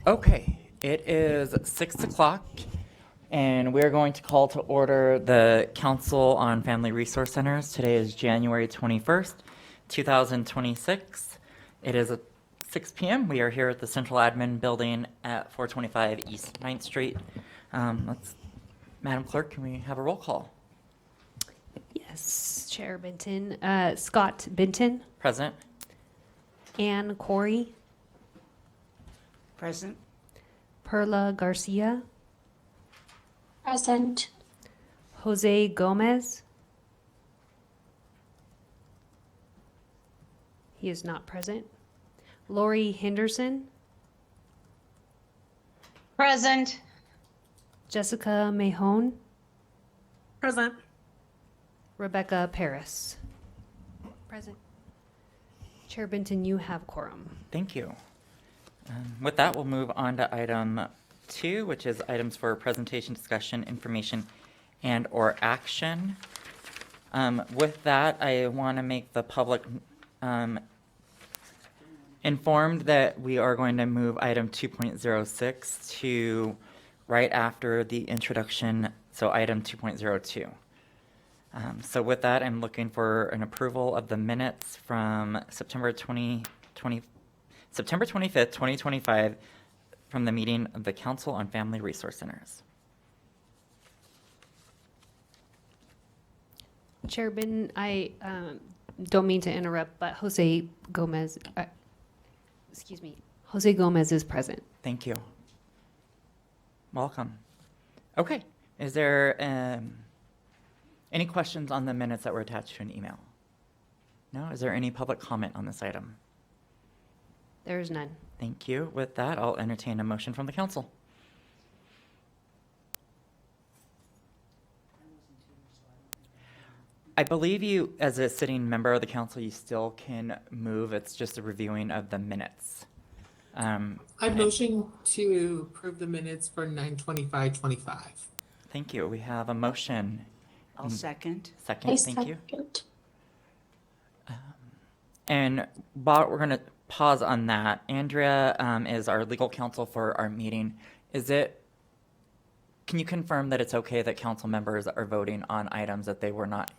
Okay, it is 6 o'clock, and we're going to call to order the Council on Family Resource Centers. Today is January 21st, 2026. It is 6 p.m. We are here at the Central Admin Building at 425 East 9th Street. Madam Clerk, can we have a roll call? Yes, Chair Benton. Scott Benton. Present. Ann Corey. Present. Perla Garcia. Present. Jose Gomez. He is not present. Lori Henderson. Present. Jessica Mahone. Present. Rebecca Paris. Present. Chair Benton, you have quorum. Thank you. With that, we'll move on to item 2, which is items for presentation, discussion, information, and/or action. With that, I want to make the public informed that we are going to move item 2.06 to right after the introduction, so item 2.02. So with that, I'm looking for an approval of the minutes from September 25th, 2025, from the meeting of the Council on Family Resource Centers. Chair Benton, I don't mean to interrupt, but Jose Gomez, Jose Gomez is present. Thank you. Welcome. Okay, is there any questions on the minutes that were attached to an email? No? Is there any public comment on this item? There is none. Thank you. With that, I'll entertain a motion from the council. I believe you, as a sitting member of the council, you still can move. It's just a reviewing of the minutes. I motion to approve the minutes for 9/25/25. Thank you. We have a motion. I'll second. Second, thank you. And while we're going to pause on that, Andrea is our legal counsel for our meeting. Can you confirm that it's okay that council members are voting on items that they were not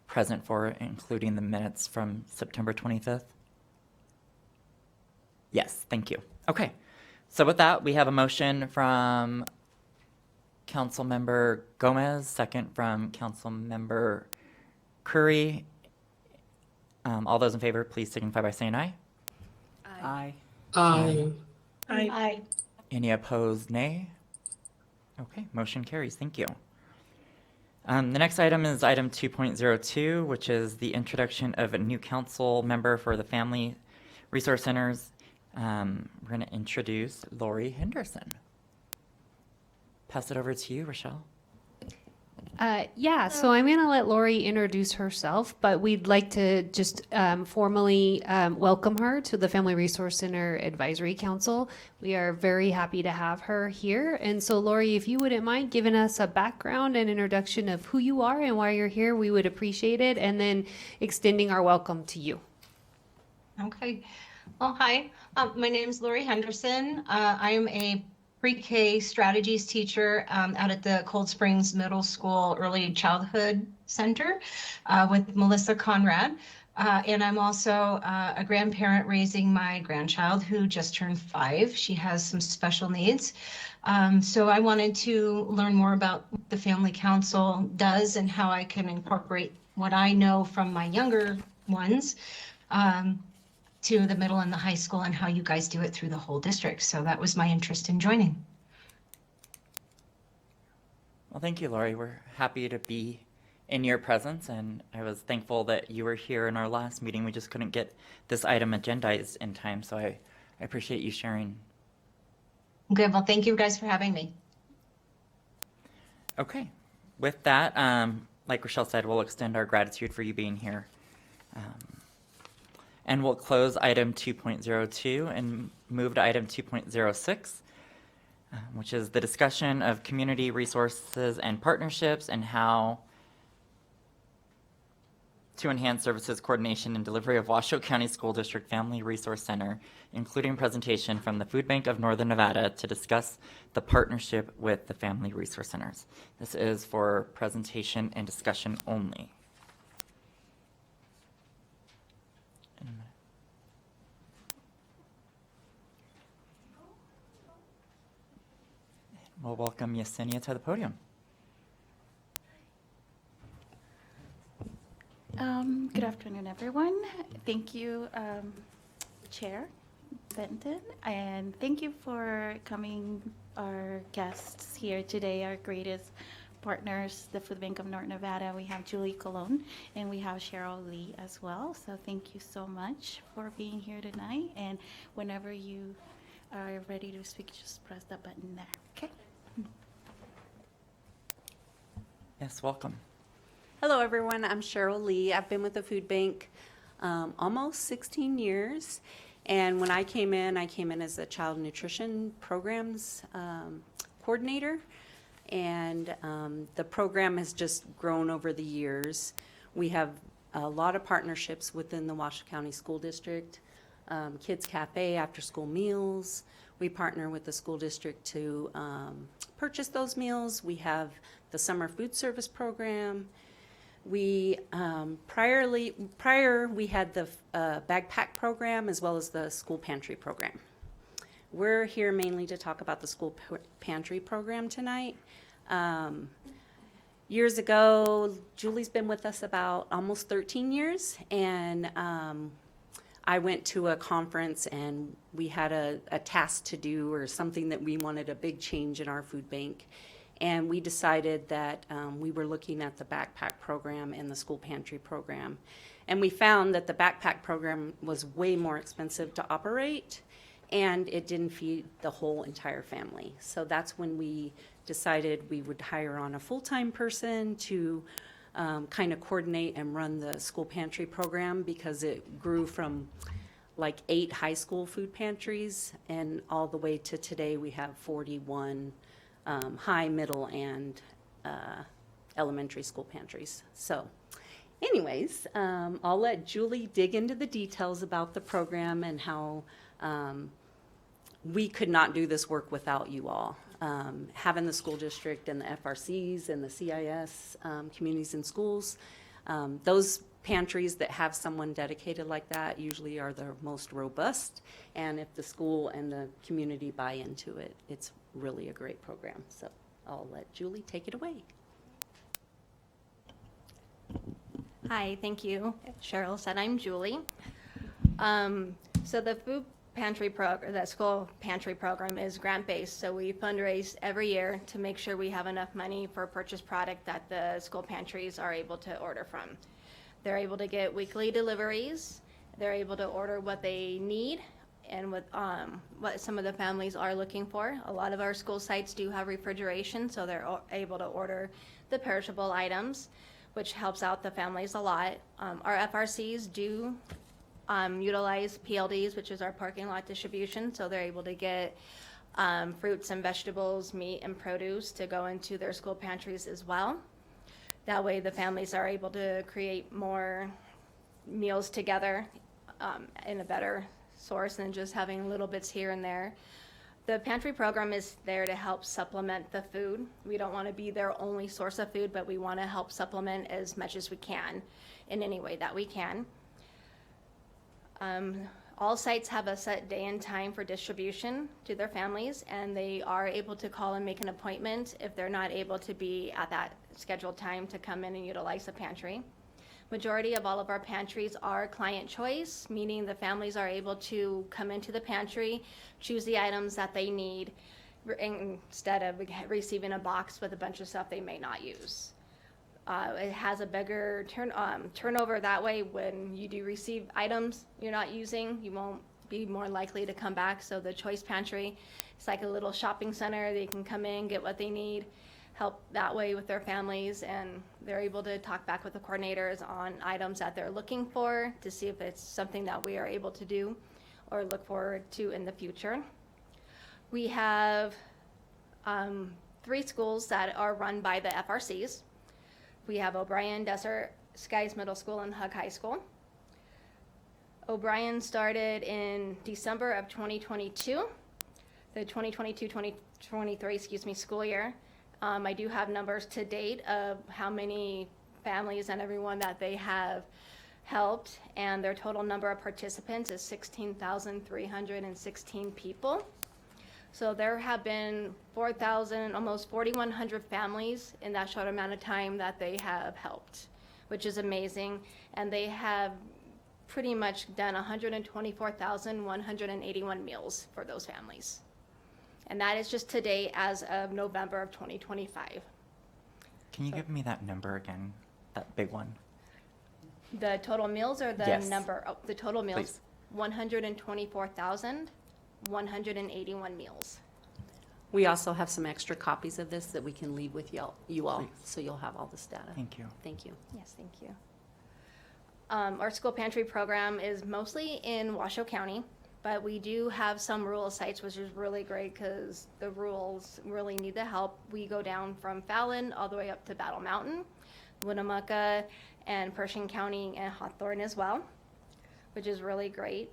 present for, including the minutes from September 25th? Yes, thank you. Okay, so with that, we have a motion from Councilmember Gomez, second from Councilmember Curry. All those in favor, please signify by saying aye. Aye. Aye. Any opposed, nay? Okay, motion carries. Thank you. The next item is item 2.02, which is the introduction of a new council member for the Family Resource Centers. We're going to introduce Lori Henderson. Pass it over to you, Rochelle. Yeah, so I'm going to let Lori introduce herself, but we'd like to just formally welcome her to the Family Resource Center Advisory Council. We are very happy to have her here. And so, Lori, if you wouldn't mind giving us a background and introduction of who you are and why you're here, we would appreciate it. And then extending our welcome to you. Okay. Well, hi. My name is Lori Henderson. I am a pre-K strategies teacher out at the Cold Springs Middle School Early Childhood Center with Melissa Conrad. And I'm also a grandparent raising my grandchild who just turned 5. She has some special needs. So I wanted to learn more about what the Family Council does and how I can incorporate what I know from my younger ones to the middle and the high school and how you guys do it through the whole district. So that was my interest in joining. Well, thank you, Lori. We're happy to be in your presence, and I was thankful that you were here in our last meeting. We just couldn't get this item agendized in time, so I appreciate you sharing. Good. Well, thank you guys for having me. Okay. With that, like Rochelle said, we'll extend our gratitude for you being here. And we'll close item 2.02 and move to item 2.06, which is the discussion of community resources and partnerships and how to enhance services coordination and delivery of Washoe County School District Family Resource Center, including presentation from the Food Bank of Northern Nevada to discuss the partnership with the Family Resource Centers. This is for presentation and discussion only. We'll welcome Yesenia to the podium. Good afternoon, everyone. Thank you, Chair Benton, and thank you for coming, our guests here today, our greatest partners, the Food Bank of North Nevada. We have Julie Colon, and we have Cheryl Lee as well. So thank you so much for being here tonight, and whenever you are ready to speak, just press the button there, okay? Yes, welcome. Hello, everyone. I'm Cheryl Lee. I've been with the Food Bank almost 16 years. And when I came in as a child nutrition programs coordinator. And the program has just grown over the years. We have a lot of partnerships within the Washoe County School District. Kids Cafe, after school meals. We partner with the school district to purchase those meals. We have the summer food service program. We prior we had the backpack program as well as the school pantry program. We're here mainly to talk about the school pantry program tonight. Years ago, Julie's been with us about almost 13 years, and I went to a conference and we had a task to do, or something that we wanted a big change in our food bank. And we decided that we were looking at the backpack program and the school pantry program. And we found that the backpack program was way more expensive to operate, and it didn't feed the whole entire family. So that's when we decided we would hire on a full-time person to kind of coordinate and run the school pantry program because it grew from like 8 high school food pantries and all the way to today we have 41 high, middle, and elementary school pantries. So anyways, I'll let Julie dig into the details about the program and how we could not do this work without you all. Having the school district and the FRCs and the CIS, communities and schools, those pantries that have someone dedicated like that usually are the most robust. And if the school and the community buy into it, it's really a great program. So I'll let Julie take it away. Hi, thank you. Cheryl said I'm Julie. So the food pantry program, the school pantry program is grant-based. So we fundraise every year to make sure we have enough money for purchase product that the school pantries are able to order from. They're able to get weekly deliveries. They're able to order what they need and what some of the families are looking for. A lot of our school sites do have refrigeration, so they're able to order the perishable items, which helps out the families a lot. Our FRCs do utilize PLDs, which is our parking lot distribution, so they're able to get fruits and vegetables, meat and produce to go into their school pantries as well. That way the families are able to create more meals together in a better source than just having little bits here and there. The pantry program is there to help supplement the food. We don't want to be their only source of food, but we want to help supplement as much as we can in any way that we can. All sites have a set day and time for distribution to their families, and they are able to call and make an appointment if they're not able to be at that scheduled time to come in and utilize the pantry. Majority of all of our pantries are client choice, meaning the families are able to come into the pantry, choose the items that they need, instead of receiving a box with a bunch of stuff they may not use. It has a bigger turnover that way. When you do receive items you're not using, you won't be more likely to come back. So the choice pantry, it's like a little shopping center. They can come in, get what they need, help that way with their families, and they're able to talk back with the coordinators on items that they're looking for to see if it's something that we are able to do or look forward to in the future. We have 3 schools that are run by the FRCs. We have O'Brien, Desert Skies Middle School, and Hug High School. O'Brien started in December of 2022, the 2022-2023, school year. I do have numbers to date of how many families and everyone that they have helped, and their total number of participants is 16,316 people. So there have been 4,000, almost 4,100 families in that short amount of time that they have helped, which is amazing. And they have pretty much done 124,181 meals for those families. And that is just today as of November of 2025. Can you give me that number again, that big one? The total meals or the Yes. number? Oh, the total meals, Please. 124,181 meals. We also have some extra copies of this that we can leave with you all, Please. so you'll have all this data. Thank you. Thank you. Yes, thank you. Our school pantry program is mostly in Washoe County, but we do have some rural sites, which is really great because the rurals really need the help. We go down from Fallon all the way up to Battle Mountain, Winnemucca, and Pershing County and Hawthorne as well, which is really great.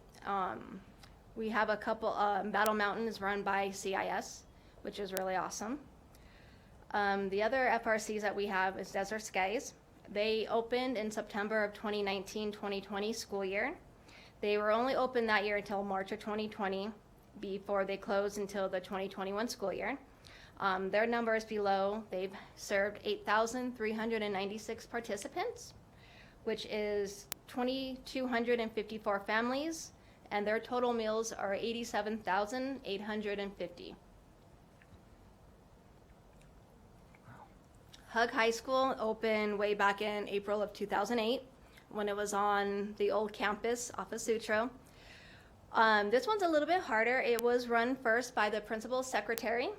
We have a couple, Battle Mountain is run by CIS, which is really awesome. The other FRCs that we have is Desert Skies. They opened in September of 2019-2020 school year. They were only open that year until March of 2020 before they closed until the 2021 school year. Their number is below. They've served 8,396 participants, which is 2,254 families, and their total meals are 87,850. Hug High School opened way back in April of 2008 when it was on the old campus off of Sutro. This one's a little bit harder. It was run first by the principal's secretary.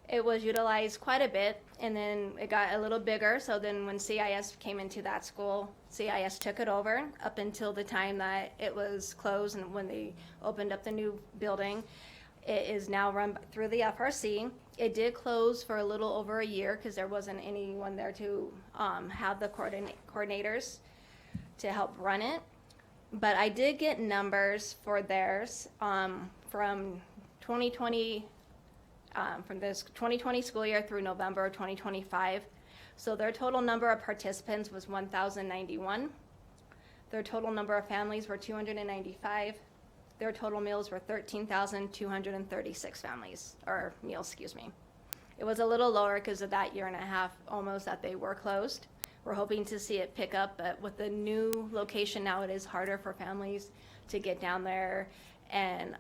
It was utilized quite a bit, and then it got a little bigger. So then when CIS came into that school, CIS took it over up until the time that it was closed and when they opened up the new building. It is now run through the FRC. It did close for a little over a year because there wasn't anyone there to have the coordinators to help run it. But I did get numbers for theirs from 2020, from this 2020 school year through November of 2025. So their total number of participants was 1,091. Their total number of families were 295. Their total meals were 13,236 families, or meals, excuse me. It was a little lower because of that year and a half almost that they were closed. We're hoping to see it pick up, but with the new location now, it is harder for families to get down there and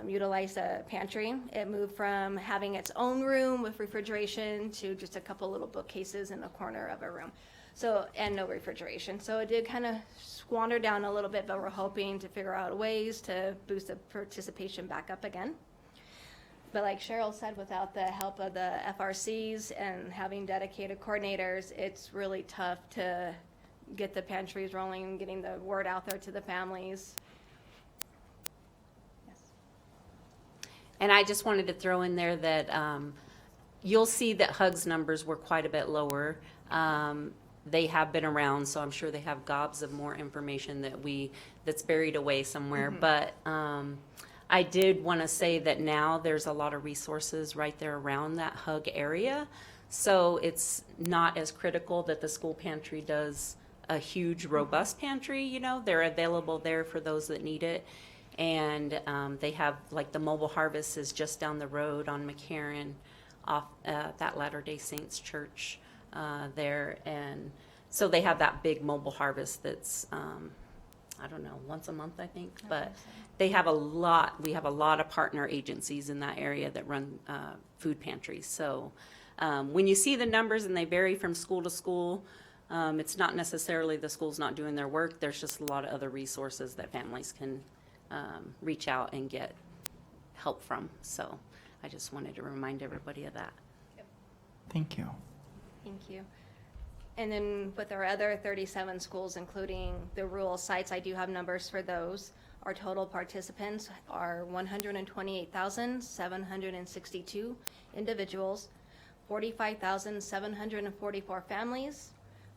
utilize a pantry. It moved from having its own room with refrigeration to just a couple little bookcases in the corner of a room. So, and no refrigeration. So it did kind of squander down a little bit, but we're hoping to figure out ways to boost the participation back up again. But like Cheryl said, without the help of the FRCs and having dedicated coordinators, it's really tough to get the pantries rolling and getting the word out there to the families. Yes. And I just wanted to throw in there that you'll see that HUG's numbers were quite a bit lower. They have been around, so I'm sure they have gobs of more information that's buried away somewhere. Mm-hmm. But I did want to say that now there's a lot of resources right there around that HUG area. So it's not as critical that the school pantry does a huge, robust pantry. You know, they're available there for those that need it. And they have, like, the mobile harvest is just down the road on McCarran off that Latter-day Saints church there. And so they have that big mobile harvest that's, I don't know, once a month, I think. But they have we have a lot of partner agencies in that area that run food pantries. So when you see the numbers and they vary from school to school, it's not necessarily the school's not doing their work. There's just a lot of other resources that families can reach out and get help from. So I just wanted to remind everybody of that. Thank you. Thank you. And then with our other 37 schools, including the rural sites, I do have numbers for those. Our total participants are 128,762 individuals, 45,744 families,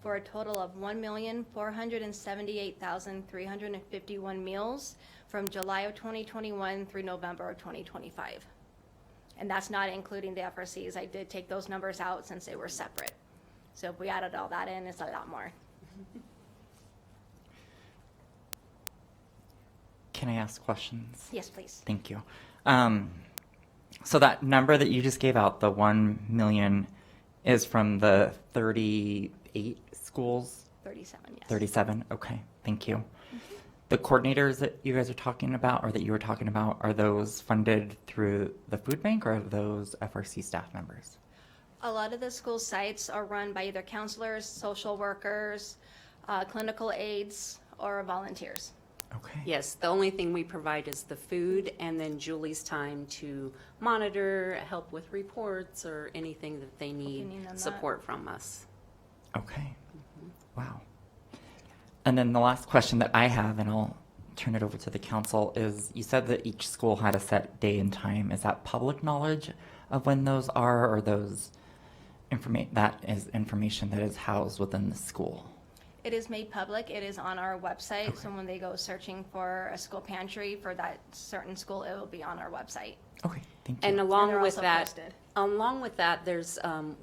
for a total of 1,478,351 meals from July of 2021 through November of 2025. And that's not including the FRCs. I did take those numbers out since they were separate. So if we added all that in, it's a lot more. Can I ask questions? Yes, please. Thank you. So that number that you just gave out, the 1 million, is from the 38 schools? 37, yes. 37, okay, thank you. The coordinators that you guys are talking about, or that you were talking about, are those funded through the food bank, or are those FRC staff members? A lot of the school sites are run by either counselors, social workers, clinical aides, or volunteers. Okay. Yes, the only thing we provide is the food and then Julie's time to monitor, help with reports, or anything that they need Opinion on that. support from us. Okay. Wow. And then the last question that I have, and I'll turn it over to the council, is you said that each school had a set day and time. Is that public knowledge of when those are, or those that is information that is housed within the school? It is made public. It is on our website. Okay. So when they go searching for a school pantry for that certain school, it will be on our website. Okay, thank you. And they're along with also that, posted. there's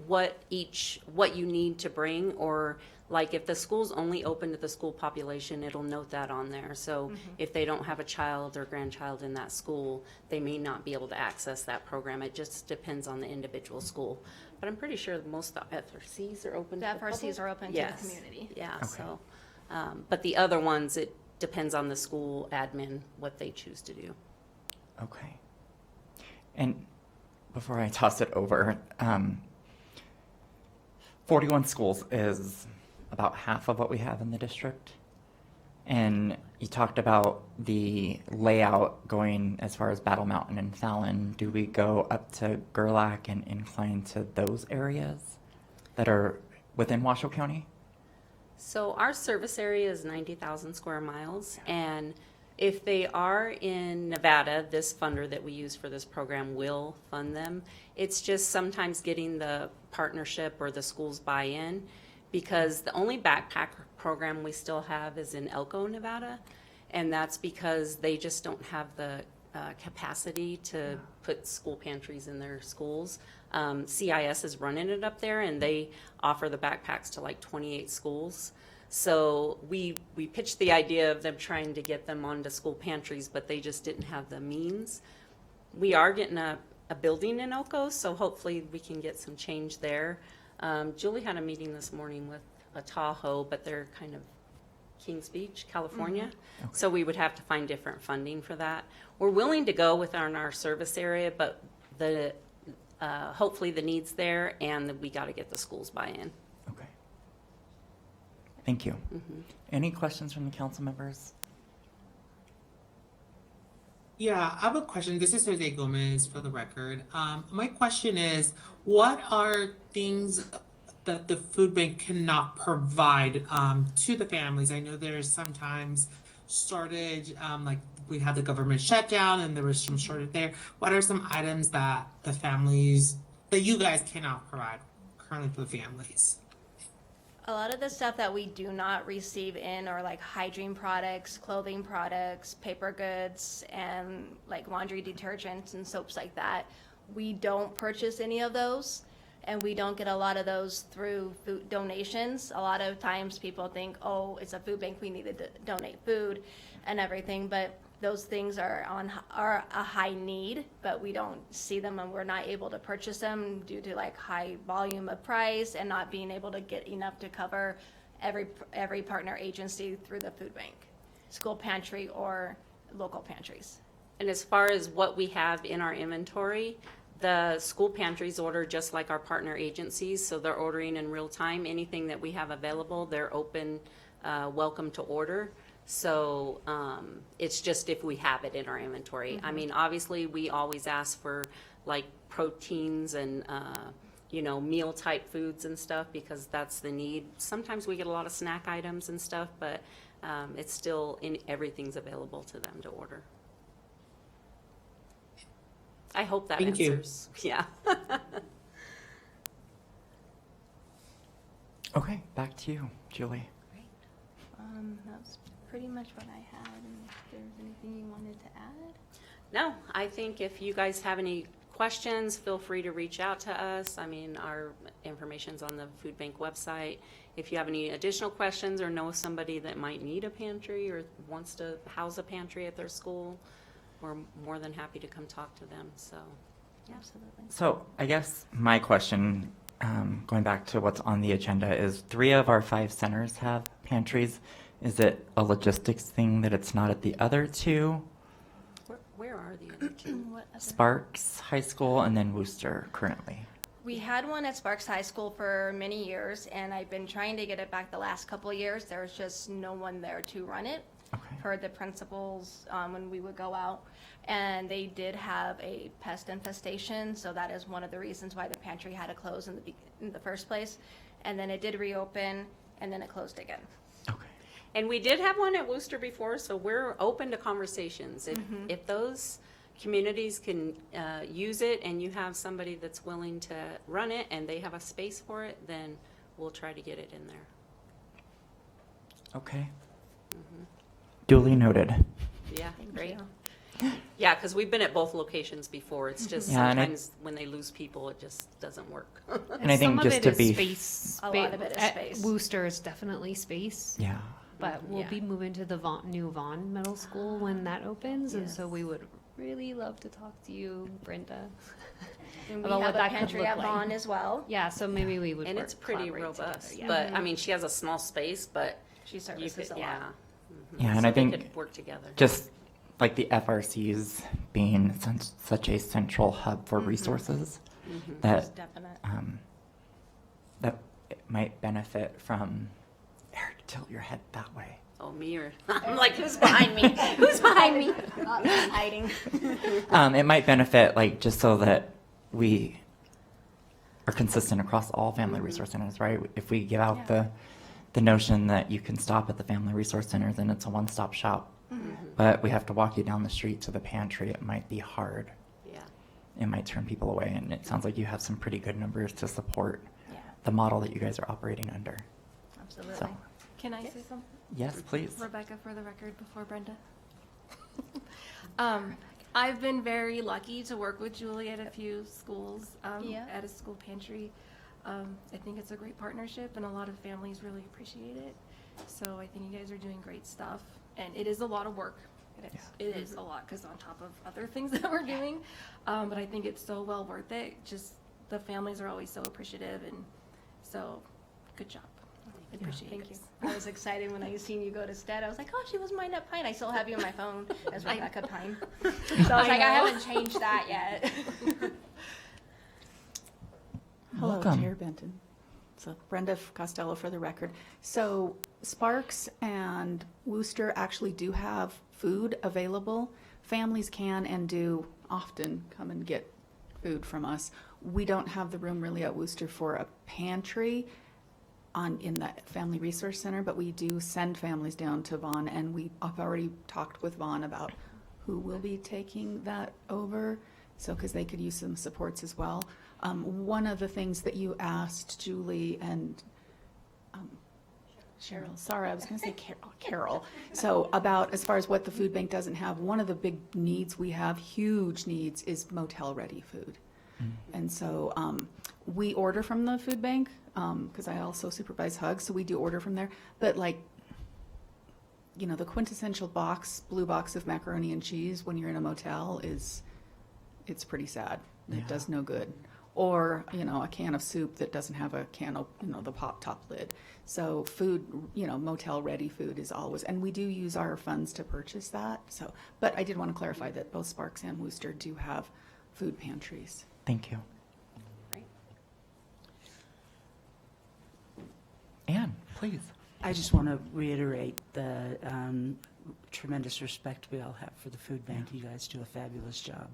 what you need to bring, or like if the school's only open to the school population, it'll note that on there. So if they don't have a child or grandchild in that school, they may not be able to access that program. It just depends on the individual school. But I'm pretty sure most of the FRCs are open The to the FRCs public. are open to Yes. the community. Yeah, Okay. so, but the other ones, it depends on the school admin, what they choose to do. Okay. And before I toss it over, 41 schools is about half of what we have in the district. And you talked about the layout going as far as Battle Mountain and Fallon. Do we go up to Gerlach and incline to those areas that are within Washoe County? So our service area is 90,000 square miles, and if they are in Nevada, this funder that we use for this program will fund them. It's just sometimes getting the partnership or the school's buy-in, because the only backpack program we still have is in Elko, Nevada, and that's because they just don't have the capacity to put school pantries in their schools. CIS is running it up there, and they offer the backpacks to like 28 schools. So we pitched the idea of them trying to get them onto school pantries, but they just didn't have the means. We are getting a building in Elko, so hopefully we can get some change there. Julie had a meeting this morning with a Tahoe, but they're kind of Kings Beach, California. Okay. So we would have to find different funding for that. We're willing to go within our service area, but the hopefully the need's there, and we got to get the schools buy-in. Okay. Thank you. Any questions from the council members? Yeah, I have a question. This is Jose Gomez for the record. My question is, what are things that the food bank cannot provide to the families? I know there's sometimes shortage, like we had the government shutdown and there was some shortage there. What are some items that the families, that you guys cannot provide currently for the families? A lot of the stuff that we do not receive in are like hygiene products, clothing products, paper goods, and like laundry detergents and soaps like that. We don't purchase any of those, and we don't get a lot of those through food donations. A lot of times people think, oh, it's a food bank, we need to donate food and everything, but those things are a high need, but we don't see them and we're not able to purchase them due to like high volume of price and not being able to get enough to cover every partner agency through the food bank, school pantry or local pantries. And as far as what we have in our inventory, the school pantries order just like our partner agencies, so they're ordering in real time. Anything that we have available, they're open, welcome to order. So it's just if we have it in our inventory. I mean, obviously, we always ask for like proteins and, you know, meal type foods and stuff because that's the need. Sometimes we get a lot of snack items and stuff, but it's still everything's available to them to order. I hope that Thank you. answers. Yeah. Okay, back to you, Julie. That's pretty much what I had. And if there's anything you wanted to add? No, I think if you guys have any questions, feel free to reach out to us. I mean, our information's on the food bank website. If you have any additional questions or know somebody that might need a pantry or wants to house a pantry at their school, we're more than happy to come talk to them. So, yeah. Absolutely. So I guess my question, going back to what's on the agenda, is 3 of our 5 centers have pantries. Is it a logistics thing that it's not at the other 2? Where are the other two? What other- Sparks High School and then Wooster currently. We had one at Sparks High School for many years, and I've been trying to get it back the last couple of years. There was just no one there to run it. Okay. Heard the principals when we would go out, and they did have a pest infestation, so that is one of the reasons why the pantry had to close in the first place. And then it did reopen, and then it closed again. Okay. And we did have one at Wooster before, so we're open to conversations. If those communities can use it and you have somebody that's willing to run it and they have a space for it, then we'll try to get it in there. Okay. Duly noted. Yeah, Thank great. you. Yeah, because we've been at both locations before. It's just Yeah, and sometimes when they lose people, it just doesn't work. And I think Some of just it to is be- space. A lot of it is At space. Wooster is definitely space. Yeah. But we'll Yeah. be moving to the new Vaughn Middle School when that opens, and so we would really love to talk to you, Brenda. And we About what have a that could pantry look at like. Vaughn as well. Yeah, so maybe we would. And it's pretty collaborate together, robust. yeah. But, I mean, she has a small space, but She you services could, a yeah. lot. Yeah, and So I they think could work together. just like the FRCs being such a central hub for resources, that It's definite. that it might benefit from, Eric, tilt your head that way. Oh, me or, I'm like, who's behind me? Who's behind me? Not me hiding. It might benefit, like, just so that we are consistent across all family resource centers, right? If we give out the notion that you can stop at the family resource centers and it's a one-stop shop, but we have to walk you down the street to the pantry, it might be hard. Yeah. It might turn people away, and it sounds like you have some pretty good numbers to support Yeah, the model that you guys are operating under. absolutely. So, Can I say something? yes, please. Rebecca, for the record, before Brenda. I've been very lucky to work with Julie at a few schools, Yeah. at a school pantry. I think it's a great partnership, and a lot of families really appreciate it. So I think you guys are doing great stuff, and it is a lot of work. It is a lot, because on top of other things that we're doing, but I think it's so well worth it. Just the families are always so appreciative, and so good job. I appreciate Thank it. you. I was excited when I seen you go to STED. I was like, oh, she was mine at Pine. I still have you on my phone as Rebecca Pine. So I was like, I haven't changed that yet. Hello, Welcome. Chair Benton. So Brenda Costello for the record. So Sparks and Wooster actually do have food available. Families can and do often come and get food from us. We don't have the room really at Wooster for a pantry in that Family Resource Center, but we do send families down to Vaughn, and I've already talked with Vaughn about who will be taking that over, so because they could use some supports as well. One of the things that you asked Julie and Cheryl, sorry, I was going to say Carol. So about as far as what the food bank doesn't have, one of the big needs we have, huge needs, is motel-ready food. And so we order from the food bank because I also supervise Hugs, so we do order from there. But like, you know, the quintessential blue box of macaroni and cheese when you're in a motel it's pretty sad. It does no good. Or, you know, a can of soup that doesn't have a the pop top lid. So food, you know, motel ready food is always, and we do use our funds to purchase that. So, but I did want to clarify that both Sparks and Wooster do have food pantries. Thank you. Right. Anne, please. I just want to reiterate the tremendous respect we all have for the food bank. You guys do a fabulous job.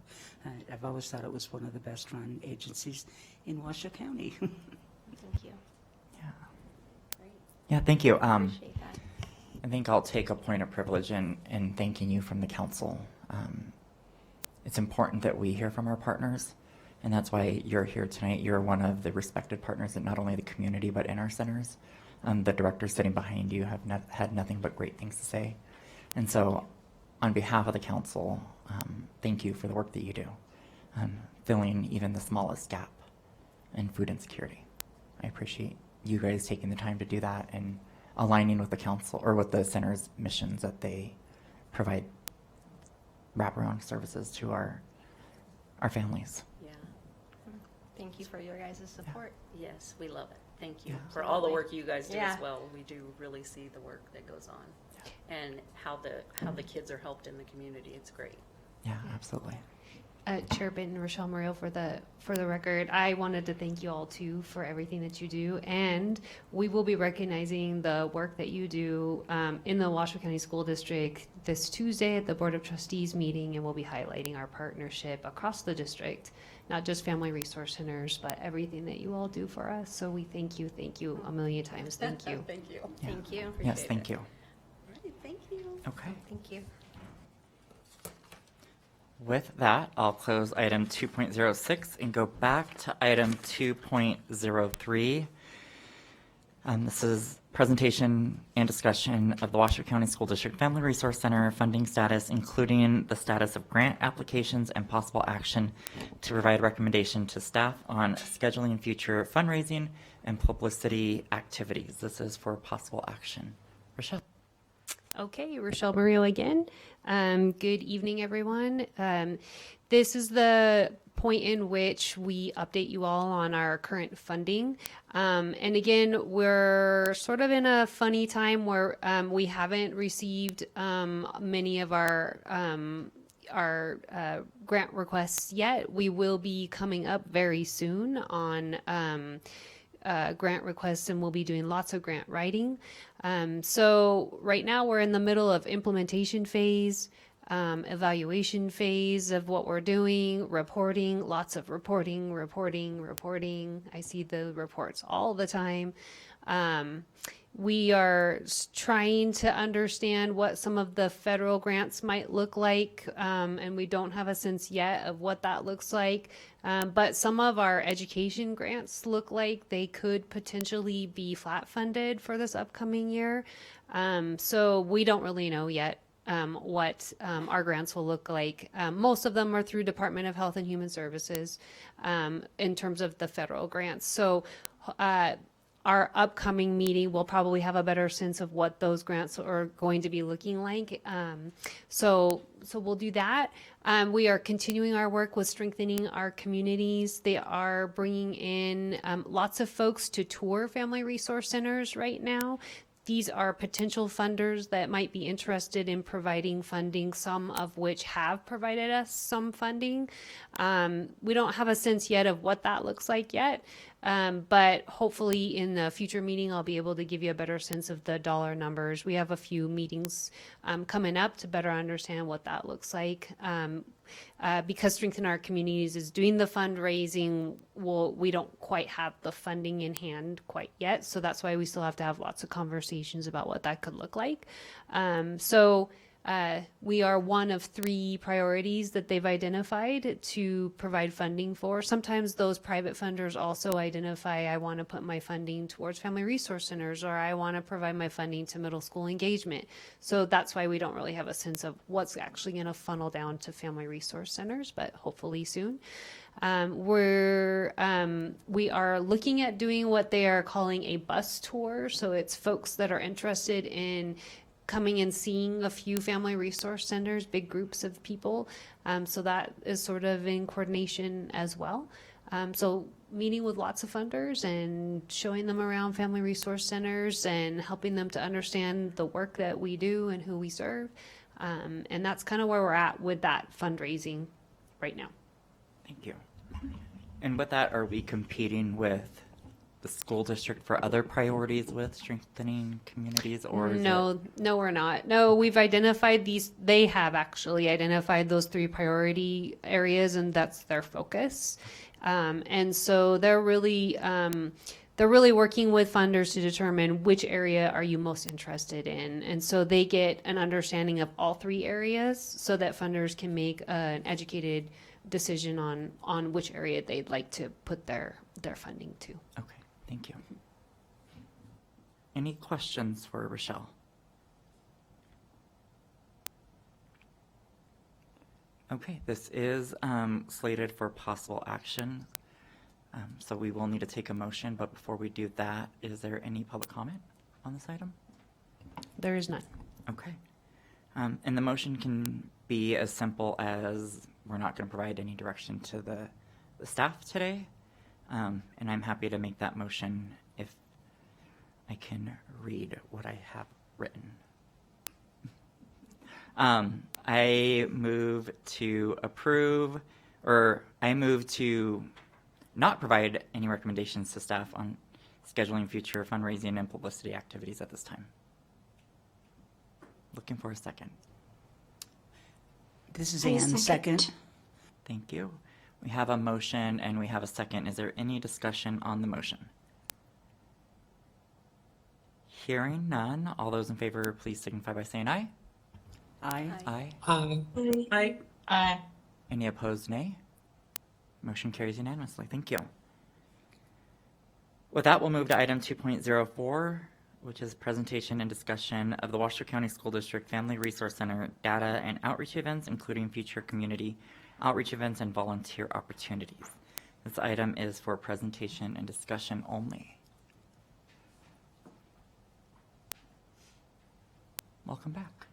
I've always thought it was one of the best run agencies in Washoe County. Thank you. Yeah. Yeah, thank you. Appreciate that. I think I'll take a point of privilege in thanking you from the council. It's important that we hear from our partners, and that's why you're here tonight. You're one of the respected partners in not only the community, but in our centers. The directors sitting behind you have had nothing but great things to say. And so, on behalf of the council, thank you for the work that you do, filling even the smallest gap in food insecurity. I appreciate you guys taking the time to do that and aligning with the council or with the center's missions that they provide wraparound services to our families. Yeah. Thank you for your guys' support. Yes, we love it. Thank you Yeah. for all the work you guys do Yeah. as well. We do really see the work that goes on and how the kids are helped in the community. It's great. Yeah, absolutely. Chair Benton, Rochelle Murillo for the record. I wanted to thank you all too for everything that you do, and we will be recognizing the work that you do in the Washoe County School District this Tuesday at the Board of Trustees meeting, and we'll be highlighting our partnership across the district, not just family resource centers, but everything that you all do for us. So we thank you a million times. Thank you. Thank you. Yeah. Thank you. Yes, Appreciate thank it. you. All right, thank you. Okay. Thank you. With that, I'll close item 2.06 and go back to item 2.03. This is presentation and discussion of the Washoe County School District Family Resource Center funding status, including the status of grant applications and possible action to provide recommendation to staff on scheduling future fundraising and publicity activities. This is for possible action. Rochelle. Okay, Rochelle Murillo again. Good evening, everyone. This is the point in which we update you all on our current funding. And again, we're sort of in a funny time where we haven't received many of our grant requests yet. We will be coming up very soon on grant requests, and we'll be doing lots of grant writing. So right now we're in the middle of implementation phase, evaluation phase of what we're doing, reporting, lots of reporting. I see the reports all the time. We are trying to understand what some of the federal grants might look like, and we don't have a sense yet of what that looks like. But some of our education grants look like they could potentially be flat funded for this upcoming year. So we don't really know yet what our grants will look like. Most of them are through Department of Health and Human Services in terms of the federal grants. So our upcoming meeting will probably have a better sense of what those grants are going to be looking like. So we'll do that. We are continuing our work with strengthening our communities. They are bringing in lots of folks to tour family resource centers right now. These are potential funders that might be interested in providing funding, some of which have provided us some funding. We don't have a sense yet of what that looks like yet, but hopefully in the future meeting, I'll be able to give you a better sense of the dollar numbers. We have a few meetings coming up to better understand what that looks like. Because Strengthen Our Communities is doing the fundraising, we don't quite have the funding in hand quite yet. So that's why we still have to have lots of conversations about what that could look like. We are one of 3 priorities that they've identified to provide funding for. Sometimes those private funders also identify, I want to put my funding towards family resource centers, or I want to provide my funding to middle school engagement. So that's why we don't really have a sense of what's actually going to funnel down to family resource centers, but hopefully soon. We are looking at doing what they are calling a bus tour. So it's folks that are interested in coming and seeing a few family resource centers, big groups of people. So that is sort of in coordination as well. So meeting with lots of funders and showing them around family resource centers and helping them to understand the work that we do and who we serve. And that's kind of where we're at with that fundraising right now. Thank you. And with that, are we competing with the school district for other priorities with strengthening communities, or is No, we're not. No, we've identified these. They have actually identified those 3 priority areas, and that's their focus. And so they're really working with funders to determine which area are you most interested in. And so they get an understanding of all 3 areas so that funders can make an educated decision on which area they'd like to put their funding to. Okay, thank you. Any questions for Rochelle? Okay, this is slated for possible action. So we will need to take a motion, but before we do that, is there any public comment on this item? There is none. Okay. And the motion can be as simple as we're not going to provide any direction to the staff today. And I'm happy to make that motion if I can read what I have written. I move to approve, or I move to not provide any recommendations to staff on scheduling future fundraising and publicity activities at this time. Looking for a second. This is Ann, second. Thank you. We have a motion and we have a second. Is there any discussion on the motion? Hearing none, all those in favor, please signify by saying aye. Aye. Aye. Aye. Aye. Any opposed, nay? Motion carries unanimously. Thank you. With that, we'll move to item 2.04, which is presentation and discussion of the Washoe County School District Family Resource Center data and outreach events, including future community outreach events and volunteer opportunities. This item is for presentation and discussion only. Welcome back.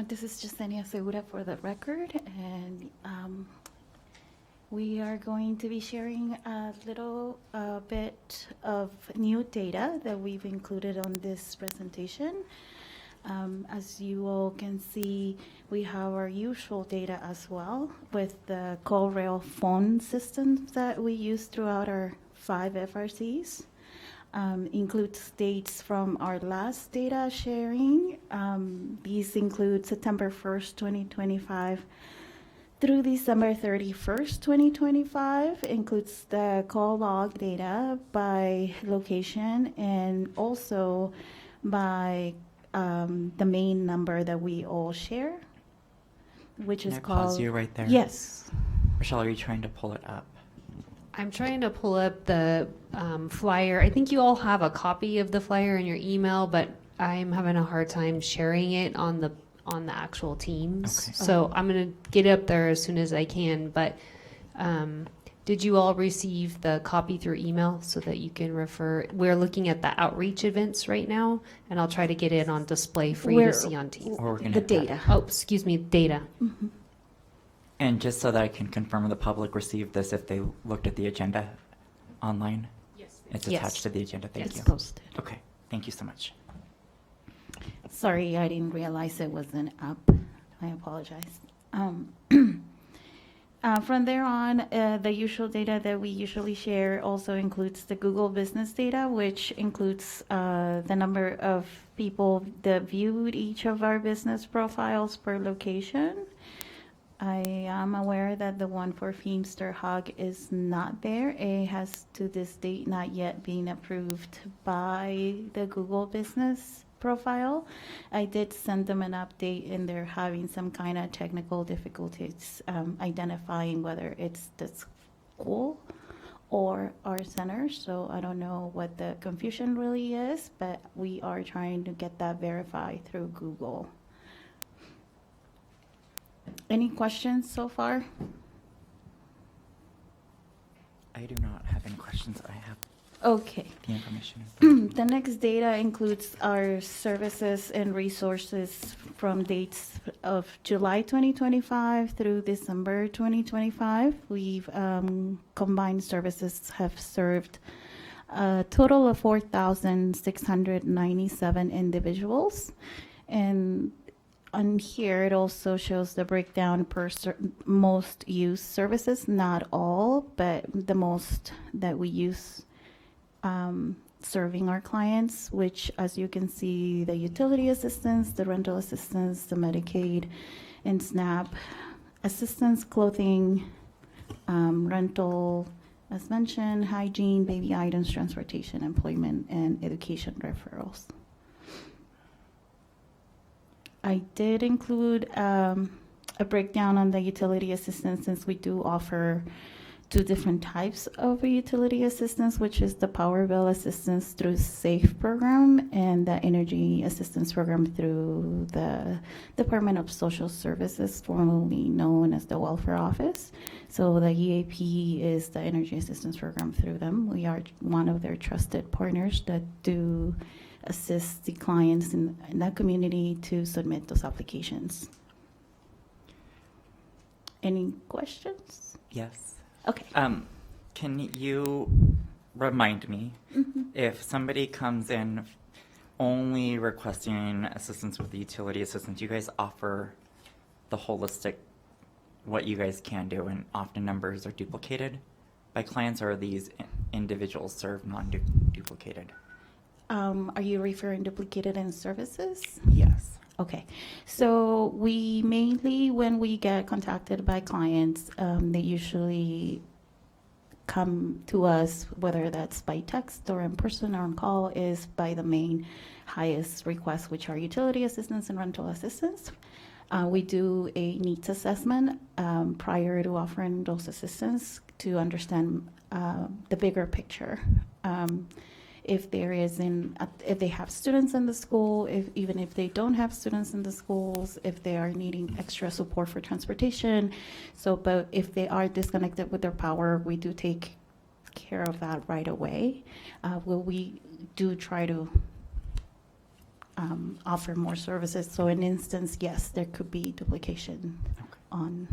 This is Yesenia Segura for the record, and we are going to be sharing a little bit of new data that we've included on this presentation. As you all can see, we have our usual data as well with the call rail phone systems that we use throughout our 5 FRCs. Includes dates from our last data sharing. These include September 1st, 2025 through December 31st, 2025. Includes the call log data by location and also by the main number that we all share, which Can is I called. pause you right there? Yes. Rochelle, are you trying to pull it up? I'm trying to pull up the flyer. I think you all have a copy of the flyer in your email, but I'm having a hard time sharing it on the actual Teams. Okay. So I'm gonna get up there as soon as I can. But did you all receive the copy through email so that you can refer? We're looking at the outreach events right now, and I'll try to get it on display for you Where- to see on Teams. Or we're gonna The data. Oh, excuse me, data. And just so that I can confirm the public received this if they looked at the agenda online? Yes. It's Yes. attached to the agenda, thank It's you. posted. Okay, thank you so much. Sorry, I didn't realize it wasn't up. I apologize. From there on, the usual data that we usually share also includes the Google business data, which includes the number of people that viewed each of our business profiles per location. I am aware that the one for Feimster Hog is not there. It has to this date not yet been approved by the Google business profile. I did send them an update and they're having some kind of technical difficulties identifying whether it's the school or our center. So I don't know what the confusion really is, but we are trying to get that verified through Google. Any questions so far? I do not have any questions. I have Okay. the information. The next data includes our services and resources from dates of July 2025 through December 2025. We've combined services have served a total of 4,697 individuals. And on here, it also shows the breakdown per most used services, not all, but the most that we use serving our clients, which, as you can see, the utility assistance, the rental assistance, the Medicaid and SNAP assistance, clothing, rental, as mentioned, hygiene, baby items, transportation, employment, and education referrals. I did include a breakdown on the utility assistance since we do offer 2 different types of utility assistance, which is the power bill assistance through SAFE program and the energy assistance program through the Department of Social Services, formerly known as the Welfare Office. So the EAP is the energy assistance program through them. We are one of their trusted partners that do assist the clients in that community to submit those applications. Any questions? Yes. Okay. Can you remind me if somebody comes in only requesting assistance with the utility assistance, you guys offer the holistic, what you guys can do, and often numbers are duplicated by clients, or are these individuals served non-duplicated? Are you referring duplicated in services? Yes. Okay, so we mainly, when we get contacted by clients, they usually come to us, whether that's by text or in person or on call, is by the main highest requests, which are utility assistance and rental assistance. We do a needs assessment prior to offering those assistance to understand the bigger picture. If there is if they have students in the school, even if they don't have students in the schools, if they are needing extra support for transportation. So, but if they are disconnected with their power, we do take care of that right away. We do try to offer more services. So in instance, yes, there could be duplication on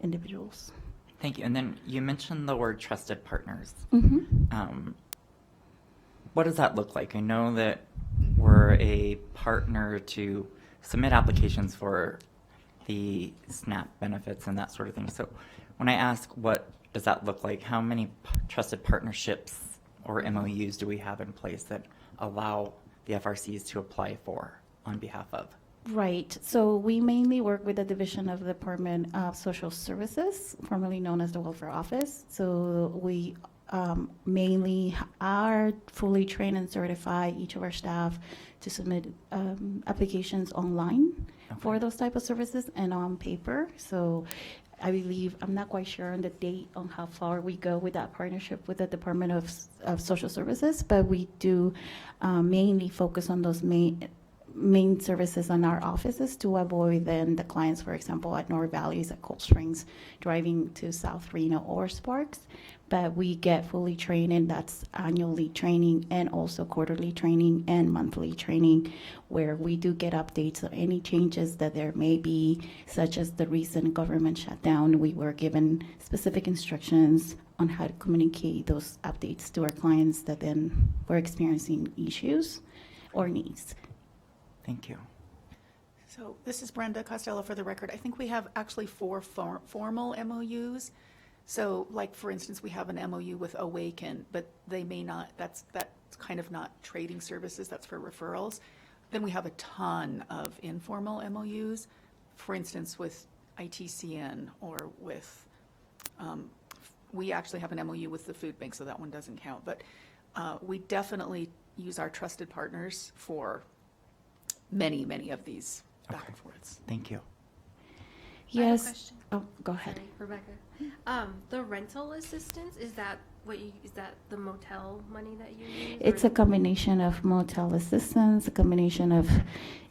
individuals. Thank you. And then you mentioned the word trusted partners. Mm-hmm. What does that look like? I know that we're for a partner to submit applications for the SNAP benefits and that sort of thing. So when I ask what does that look like, how many trusted partnerships or MOUs do we have in place that allow the FRCs to apply for on behalf of? Right. So we mainly work with the Division of the Department of Social Services, formerly known as the Welfare Office. So we mainly are fully trained and certify each of our staff to submit applications online for those type of services and on paper. So I believe, I'm not quite sure on the date on how far we go with that partnership with the Department of Social Services, but we do mainly focus on those main services on our offices to avoid then the clients, for example, at North Valleys, at Cold Springs, driving to South Reno or Sparks. But we get fully trained, and that's annually training and also quarterly training and monthly training, where we do get updates on any changes that there may be, such as the recent government shutdown. We were given specific instructions on how to communicate those updates to our clients that then were experiencing issues or needs. Thank you. So this is Brenda Costello for the record. I think we have actually 4 formal MOUs. So like, for instance, we have an MOU with Awaken, but they may not, that's kind of not trading services, that's for referrals. Then we have a ton of informal MOUs, for instance, with ITCN or with, we actually have an MOU with the food bank, so that one doesn't count. But we definitely use our trusted partners for many, many of these back and forths. Thank you. I have a Yes. question. Oh, go ahead. Sorry, Rebecca. The rental assistance, is that the motel money that you use? It's or- a combination of motel assistance, a combination of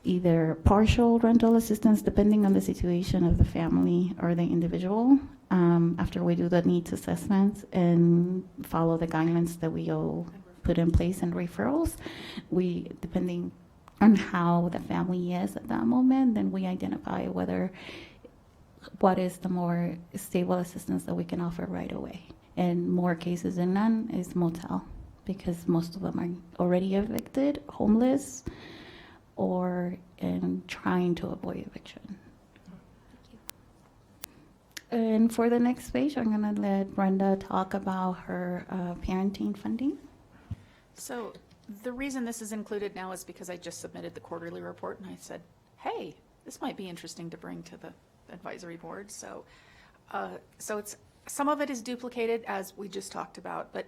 either partial rental assistance, depending on the situation of the family or the individual. After we do the needs assessments and follow the guidelines that we all put in place and referrals, we, depending on how the family is at that moment, then we identify what is the more stable assistance that we can offer right away. And more cases than none is motel, because most of them are already evicted, homeless, or in trying to avoid eviction. And for the next page, I'm going to let Brenda talk about her parenting funding. So the reason this is included now is because I just submitted the quarterly report and I said, hey, this might be interesting to bring to the advisory board. So it's, some of it is duplicated, as we just talked about, but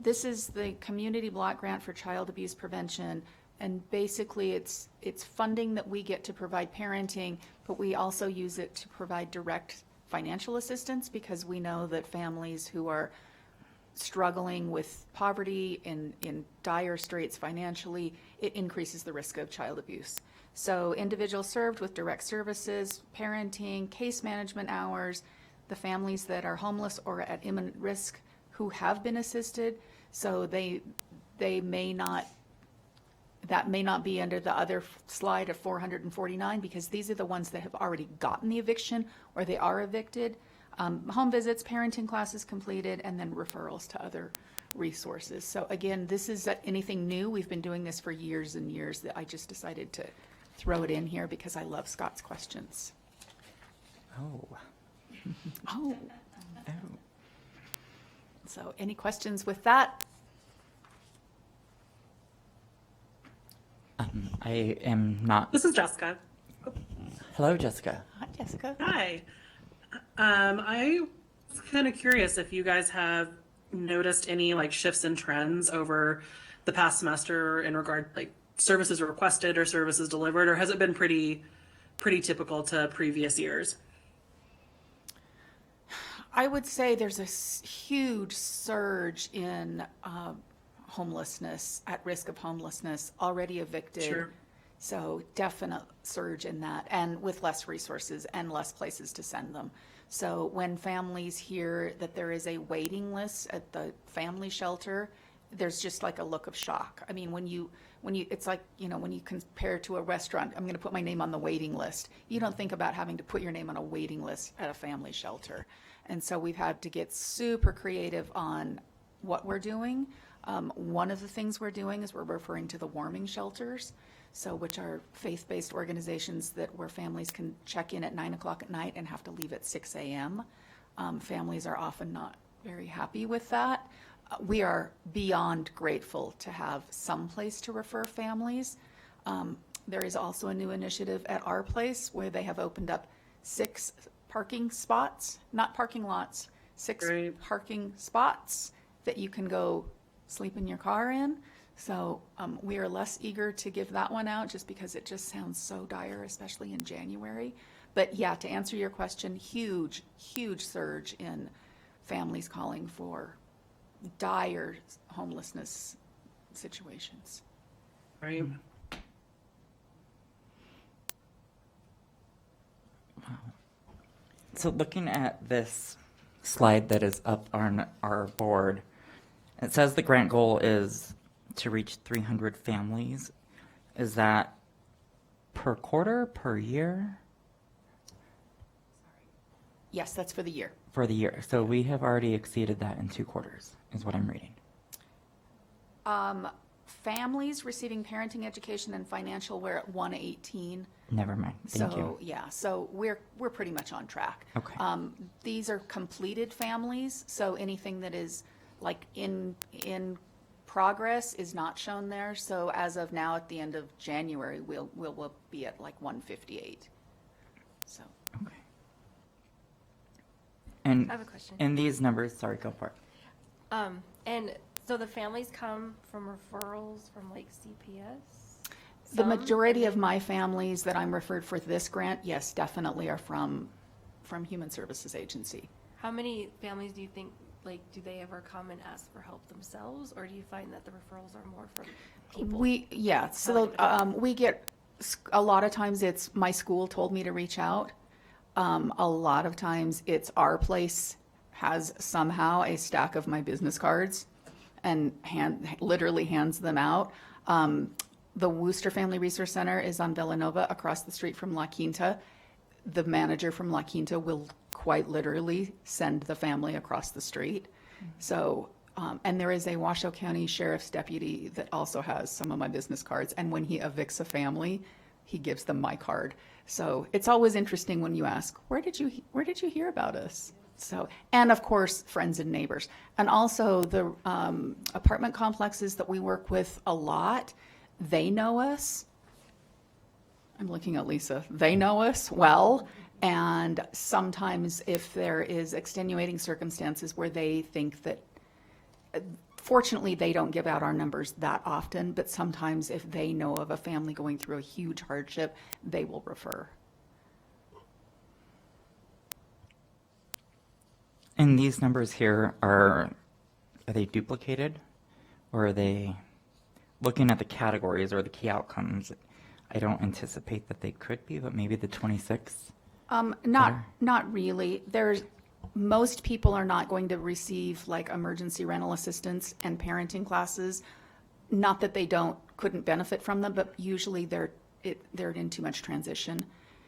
this is the community block grant for child abuse prevention. And basically it's funding that we get to provide parenting, but we also use it to provide direct financial assistance, because we know that families who are struggling with poverty in dire straits financially, it increases the risk of child abuse. So individuals served with direct services, parenting, case management hours, the families that are homeless or at imminent risk who have been assisted, so they may not, that may not be under the other slide of 449, because these are the ones that have already gotten the eviction or they are evicted. Home visits, parenting classes completed, and then referrals to other resources. So again, this is anything new. We've been doing this for years and years. That I just decided to throw it in here because I love Scott's questions. Oh. Oh. Oh. So any questions with that? I am not. This is Jessica. Hello, Jessica. Hi, Jessica. Hi. I was kind of curious if you guys have noticed any like shifts in trends over the past semester in regard like services requested or services delivered, or has it been pretty typical to previous years? I would say there's a huge surge in homelessness, at risk of homelessness, already evicted. Sure. So definite surge in that, and with less resources and less places to send them. So when families hear that there is a waiting list at the family shelter, there's just like a look of shock. I mean, when you, it's like, when you compare to a restaurant, I'm going to put my name on the waiting list. You don't think about having to put your name on a waiting list at a family shelter. And so we've had to get super creative on what we're doing. One of the things we're doing is we're referring to the warming shelters, so which are faith-based organizations where families can check in at 9 o'clock at night and have to leave at 6 a.m. Families are often not very happy with that. We are beyond grateful to have some place to refer families. There is also a new initiative at our place where they have opened up 6 parking spots, not parking lots, 6 Great. parking spots that you can go sleep in your car in. So we are less eager to give that one out just because it just sounds so dire, especially in January. But yeah, to answer your question, huge, huge surge in families calling for dire homelessness situations. Right. So looking at this slide that is up on our board, it says the grant goal is to reach 300 families. Is that per quarter, per year? Yes, that's for the year. For the year. So we have already exceeded that in 2 quarters, is what I'm reading. Families receiving parenting, education, and financial, we're at 118. Never mind. Thank So, you. yeah, so we're pretty much on track. Okay. These are completed families, so anything that is like in progress is not shown there. So as of now, at the end of January, we'll be at like 158. So. Okay. And I have a question. in these numbers, sorry, go for it. And so the families come from referrals from like CPS? The Some, majority and of then my families that I'm referred for this grant, yes, definitely are from Human Services Agency. How many families do you think, like, do they ever come and ask for help themselves? Or do you find that the referrals are more from people? We get, a lot of times it's my school told me to reach out. A lot of times it's our place has somehow a stack of my business cards and literally hands them out. The Worcester Family Resource Center is on Villanova across the street from La Quinta. The manager from La Quinta will quite literally send the family across the street. So, and there is a Washoe County Sheriff's deputy that also has some of my business cards. And when he evicts a family, he gives them my card. So it's always interesting when you ask, where did you hear about us? So, and of course, friends and neighbors. And also the apartment complexes that we work with a lot, they know us. I'm looking at Lisa. They know us well. And sometimes if there is extenuating circumstances where they think that, fortunately, they don't give out our numbers that often, but sometimes if they know of a family going through a huge hardship, they will refer. And these numbers here are they duplicated? Or are they looking at the categories or the key outcomes? I don't anticipate that they could be, but maybe the 26? Not really. Most people are not going to receive like emergency rental assistance and parenting classes. Not that they couldn't benefit from them, but usually they're in too much transition.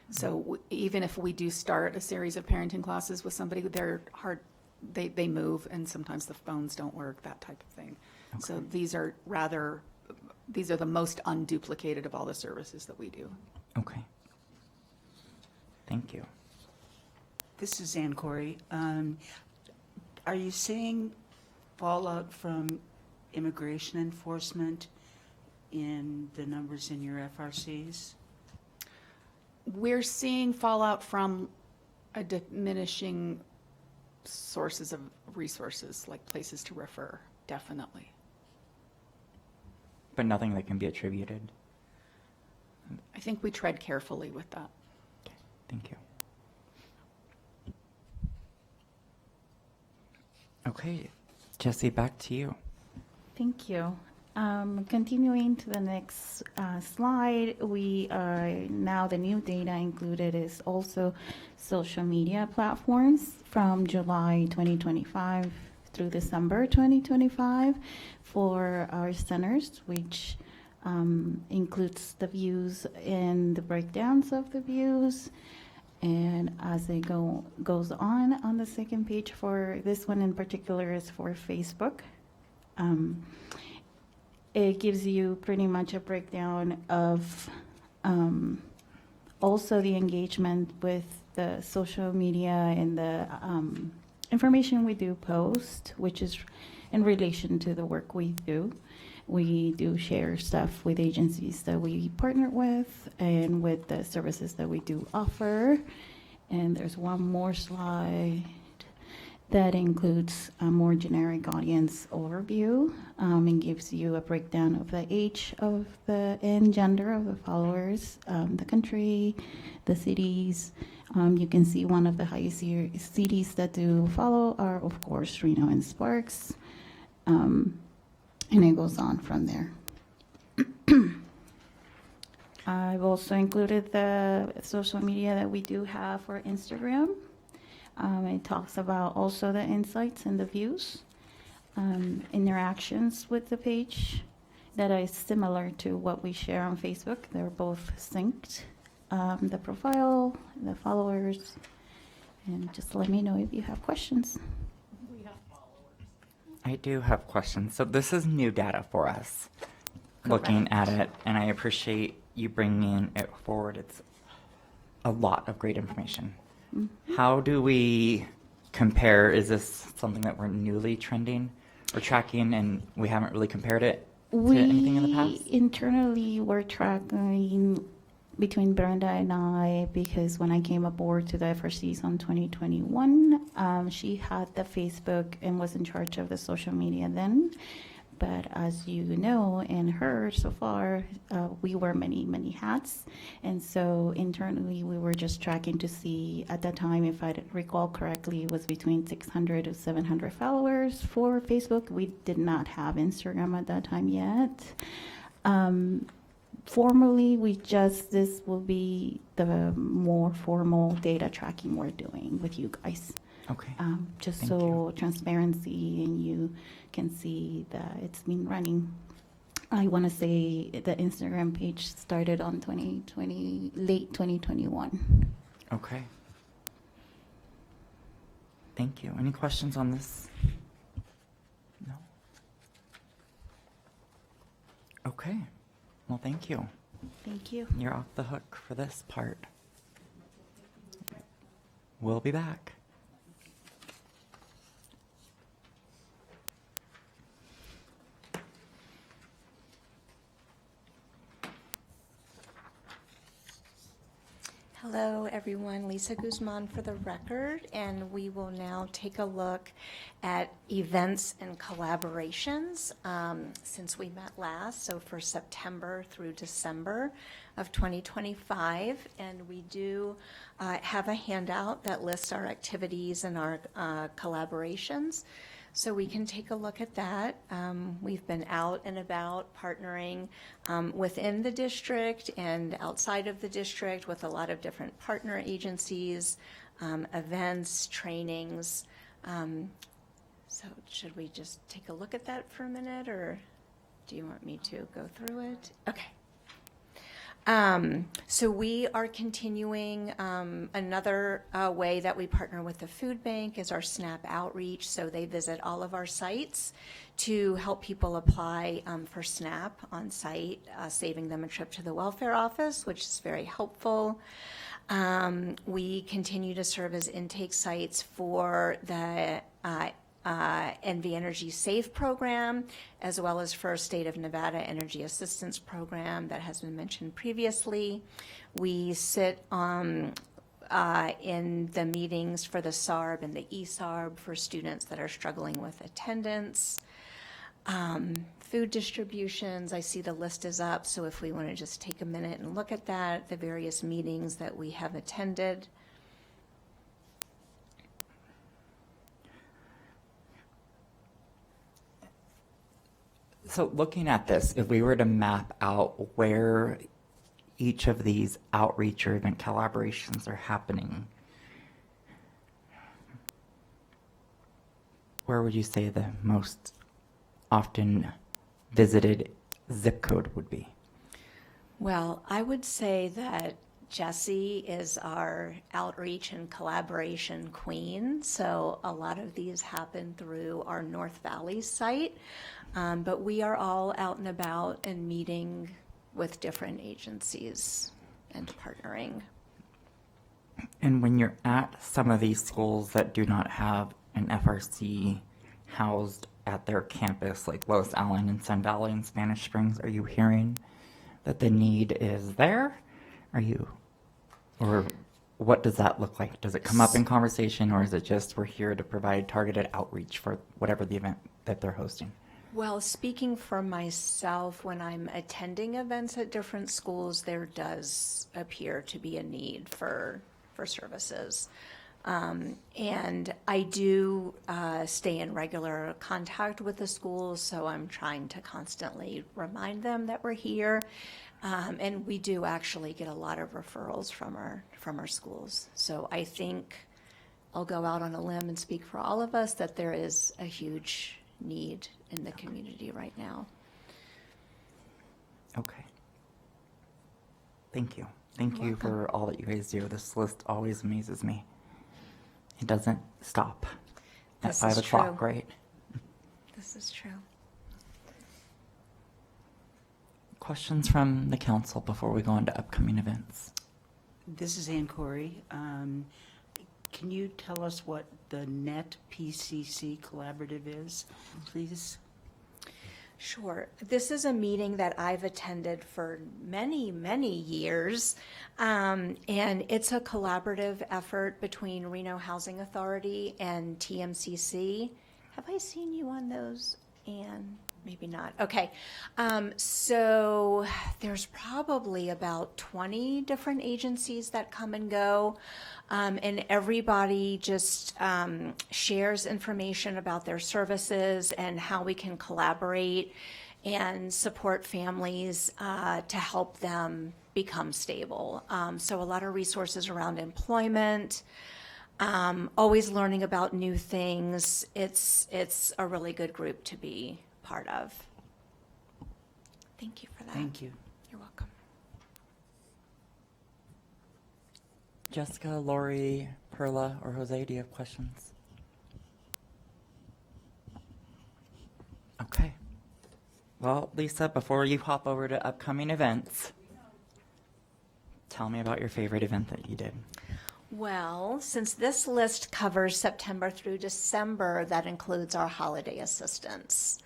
So even if we do start a series of parenting classes with somebody, they're hard. They move, and sometimes the phones don't work. That type of thing. Okay. So these are the most unduplicated of all the services that we do. Okay. Thank you. This is Ann Corey. Are you seeing fallout from immigration enforcement in the numbers in your FRCs? We're seeing fallout from a diminishing sources of resources, like places to refer, definitely. But nothing that can be attributed? I think we tread carefully with that. Okay. Thank you. Okay, Jesse, back to you. Thank you. Continuing to the next slide, we are now the new data included is also social media platforms from July 2025 through December 2025 for our centers, which includes the views and the breakdowns of the views. And as it goes on the second page for this one in particular is for Facebook. It gives you pretty much a breakdown of also the engagement with the social media and the information we do post, which is in relation to the work we do. We do share stuff with agencies that we partner with and with the services that we do offer. And there's one more slide that includes a more generic audience overview and gives you a breakdown of the age of the and gender of the followers, the country, the cities. You can see one of the highest cities that do follow are, of course, Reno and Sparks. And it goes on from there. I've also included the social media that we do have for Instagram. It talks about also the insights and the views, interactions with the page that is similar to what we share on Facebook. They're both synced. The profile, the followers, and just let me know if you have questions. I do have questions. So this is new data for us, looking at it, and I appreciate you bringing it forward. It's a lot of great information. How do we compare? Is this something that we're newly trending or tracking, and we haven't really compared it to anything in the past? Internally, we're tracking between Brenda and I, because when I came aboard to the FRCs on 2021, she had the Facebook and was in charge of the social media then. But as you know and heard so far, we wear many, many hats. And so internally, we were just tracking to see at that time, if I recall correctly, it was between 600 to 700 followers for Facebook. We did not have Instagram at that time yet. Formally, this will be the more formal data tracking we're doing with you guys. Okay. Just Thank so transparency and you can see that it's been running. I want to say the Instagram page started on late 2021. Okay. Thank you. Any questions on this? No? Okay. Well, thank you. Thank you. You're off the hook for this part. We'll be back. Hello, everyone. Lisa Guzman for the record, and we will now take a look at events and collaborations since we met last, so for September through December of 2025. And we do have a handout that lists our activities and our collaborations. So we can take a look at that. We've been out and about partnering within the district and outside of the district with a lot of different partner agencies, events, trainings. So should we just take a look at that for a minute, or do you want me to go through it? Okay. So we are continuing another way that we partner with the food bank is our SNAP outreach. So they visit all of our sites to help people apply for SNAP on site, saving them a trip to the welfare office, which is very helpful. We continue to serve as intake sites for the NV Energy SAFE program, as well as for State of Nevada Energy Assistance Program that has been mentioned previously. We sit in the meetings for the SARB and the ESARB for students that are struggling with attendance. Food distributions, I see the list is up, so if we want to just take a minute and look at that, the various meetings that we have attended. So looking at this, if we were to map out where each of these outreach or event collaborations are happening, where would you say the most often visited zip code would be? Well, I would say that Jessie is our outreach and collaboration queen. So a lot of these happen through our North Valley site. But we are all out and about and meeting with different agencies and partnering. And when you're at some of these schools that do not have an FRC housed at their campus, like Los Allen and Sun Valley and Spanish Springs, are you hearing that the need is there? Or what does that look like? Does it come up in conversation, or is it just we're here to provide targeted outreach for whatever the event that they're hosting? Well, speaking for myself, when I'm attending events at different schools, there does appear to be a need for services. And I do stay in regular contact with the schools, so I'm trying to constantly remind them that we're here. And we do actually get a lot of referrals from our schools. So I think I'll go out on a limb and speak for all of us that there is a huge need in the community right now. Okay. Thank you. Thank you for all that you guys do. This list always amazes me. It doesn't stop at This 5 is o'clock, true. right? This is true. Questions from the council before we go into upcoming events? This is Ann Corey. Can you tell us what the NET PCC collaborative is, please? Sure. This is a meeting that I've attended for many, many years. And it's a collaborative effort between Reno Housing Authority and TMCC. Have I seen you on those, Anne? Maybe not. Okay. So there's probably about 20 different agencies that come and go. And everybody just shares information about their services and how we can collaborate and support families to help them become stable. So a lot of resources around employment, always learning about new things. It's a really good group to be part of. Thank you for that. Thank you. You're welcome. Jessica, Lori, Perla, or Jose, do you have questions? Okay. Well, Lisa, before you hop over to upcoming events, tell me about your favorite event that you did. Well, since this list covers September through December, that includes our holiday assistance.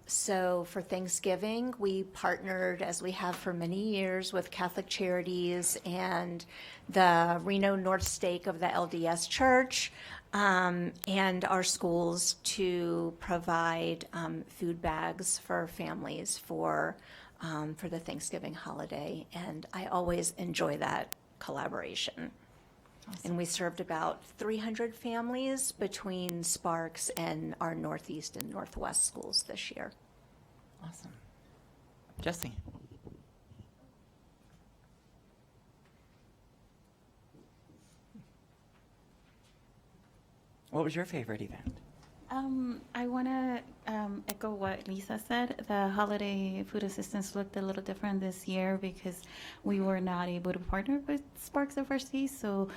So for Thanksgiving, we partnered, as we have for many years, with Catholic Charities and the Reno North Stake of the LDS Church, and our schools to provide food bags for families for the Thanksgiving holiday. And I always enjoy that collaboration. And we served about 300 families between Sparks and our Northeast and Northwest schools this year. Awesome. Jesse. What was your favorite event? I want to echo what Lisa said. The holiday food assistance looked a little different this year because we were not able to partner with Sparks FRC. So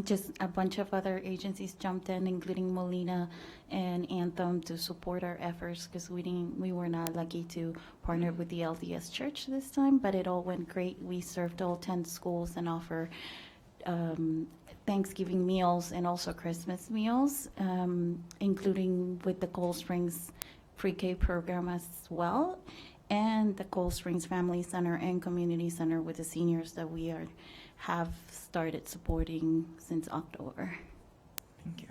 just a bunch of other agencies jumped in, including Molina and Anthem, to support our efforts because we were not lucky to partner with the LDS Church this time, but it all went great. We served all 10 schools and offer Thanksgiving meals and also Christmas meals, including with the Cold Springs pre-K program as well, and the Cold Springs Family Center and Community Center with the seniors that we have started supporting since October. Thank you.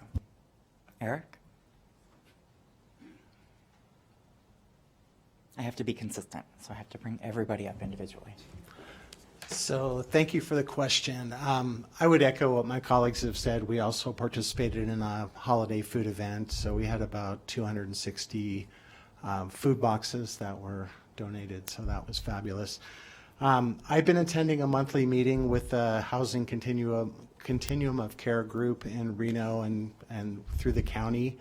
Eric? I have to be consistent, so I have to bring everybody up individually. So thank you for the question. I would echo what my colleagues have said. We also participated in a holiday food event. So we had about 260 food boxes that were donated. So that was fabulous. I've been attending a monthly meeting with the Housing Continuum of Care group in Reno and through the county.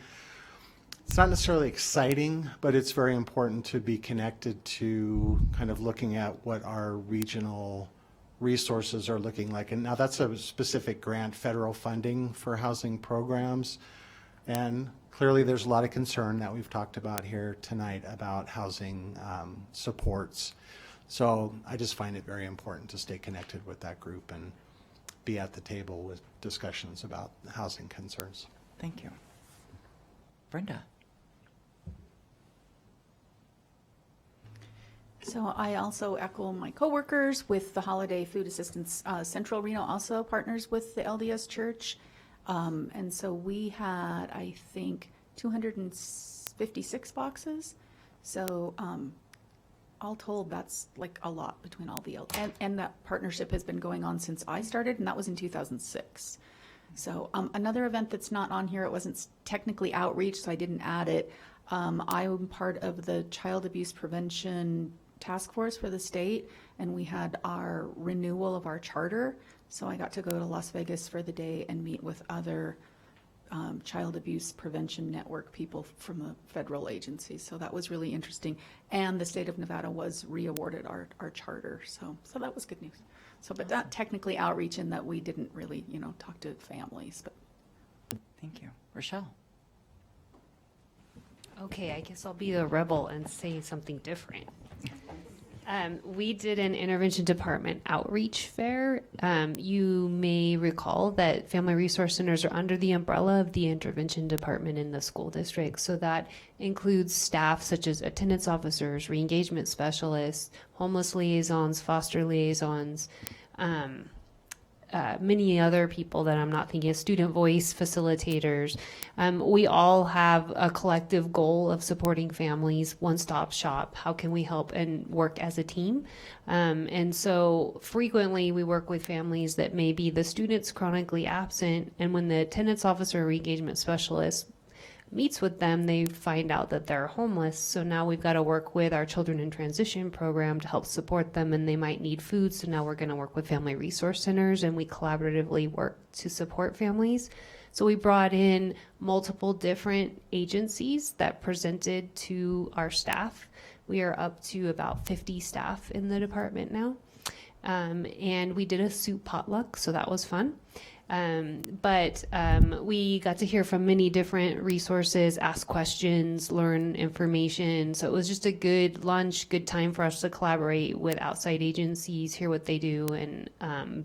It's not necessarily exciting, but it's very important to be connected to kind of looking at what our regional resources are looking like. And now that's a specific grant, federal funding for housing programs. And clearly there's a lot of concern that we've talked about here tonight about housing supports. So I just find it very important to stay connected with that group and be at the table with discussions about housing concerns. Thank you. Brenda? So I also echo my coworkers with the Holiday Food Assistance. Central Reno also partners with the LDS Church. And so we had, I think, 256 boxes. So all told, that's like a lot between all the, and that partnership has been going on since I started, and that was in 2006. So another event that's not on here, it wasn't technically outreach, so I didn't add it. I'm part of the Child Abuse Prevention Task Force for the state, and we had our renewal of our charter. So I got to go to Las Vegas for the day and meet with other child abuse prevention network people from the federal agencies. So that was really interesting. And the state of Nevada was re-awarded our charter. So that was good news. So, but not technically outreach in that we didn't really, talk to families. But Thank you. Rochelle? Okay, I guess I'll be the rebel and say something different. We did an intervention department outreach fair. You may recall that family resource centers are under the umbrella of the intervention department in the school district. So that includes staff such as attendance officers, re-engagement specialists, homeless liaisons, foster liaisons, many other people that I'm not thinking of, student voice facilitators. We all have a collective goal of supporting families, one-stop shop. How can we help and work as a team? And so frequently we work with families that may be the student's chronically absent, and when the attendance officer or re-engagement specialist meets with them, they find out that they're homeless. So now we've got to work with our Children in Transition program to help support them, and they might need food. So now we're going to work with family resource centers, and we collaboratively work to support families. So we brought in multiple different agencies that presented to our staff. We are up to about 50 staff in the department now. And we did a soup potluck, so that was fun. But we got to hear from many different resources, ask questions, learn information. So it was just a good lunch, good time for us to collaborate with outside agencies, hear what they do, and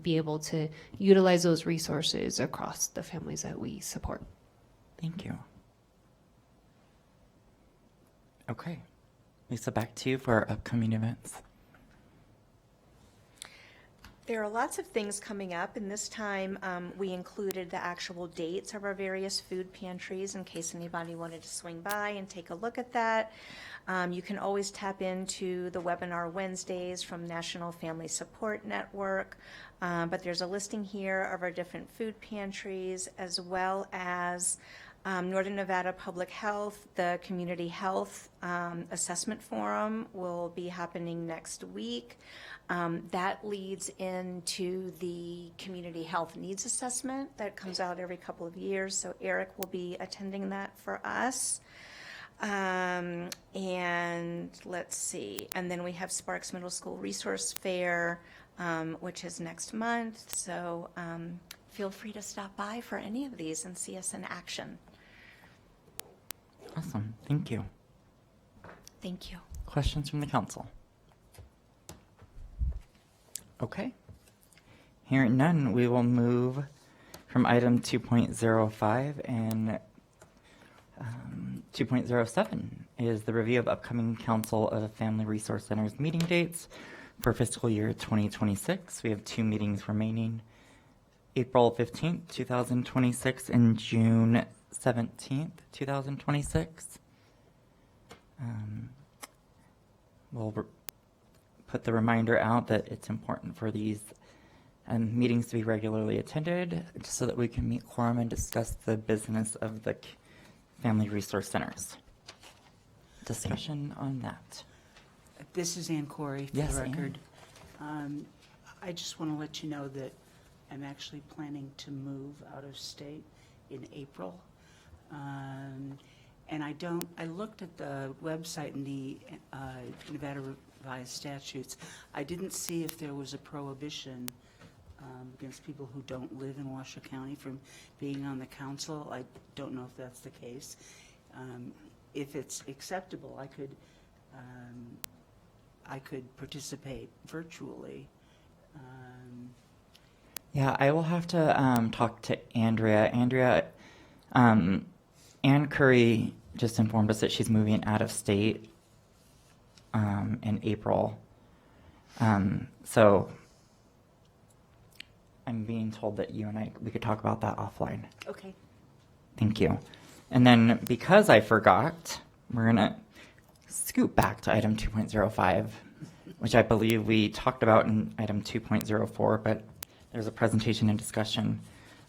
be able to utilize those resources across the families that we support. Thank you. Okay. Lisa, back to you for our upcoming events. There are lots of things coming up, and this time we included the actual dates of our various food pantries in case anybody wanted to swing by and take a look at that. You can always tap into the webinar Wednesdays from National Family Support Network, but there's a listing here of our different food pantries, as well as Northern Nevada Public Health. The Community Health Assessment Forum will be happening next week. That leads into the Community Health Needs Assessment that comes out every couple of years. So Eric will be attending that for us. And let's see. And then we have Sparks Middle School Resource Fair, which is next month. So feel free to stop by for any of these and see us in action. Awesome. Thank you. Thank you. Questions from the council? Okay. Hearing none, we will move from item 2.05, and 2.07 is the review of upcoming Council of Family Resource Centers meeting dates for fiscal year 2026. We have 2 meetings remaining, April 15th, 2026 and June 17th, 2026. We'll put the reminder out that it's important for these meetings to be regularly attended so that we can meet quorum and discuss the business of the Family Resource Centers. Discussion on that. This is Ann Corey for Yes, the Ann. record. I just want to let you know that I'm actually planning to move out of state in April. And I looked at the website, and the Nevada via statutes. I didn't see if there was a prohibition against people who don't live in Washoe County from being on the council. I don't know if that's the case. If it's acceptable, I could participate virtually. Yeah, I will have to talk to Andrea. Andrea, Ann Curry just informed us that she's moving out of state in April. So I'm being told that you and we could talk about that offline. Okay. Thank you. And then because I forgot, we're going to scoot back to item 2.05, which I believe we talked about in item 2.04, but there's a presentation and discussion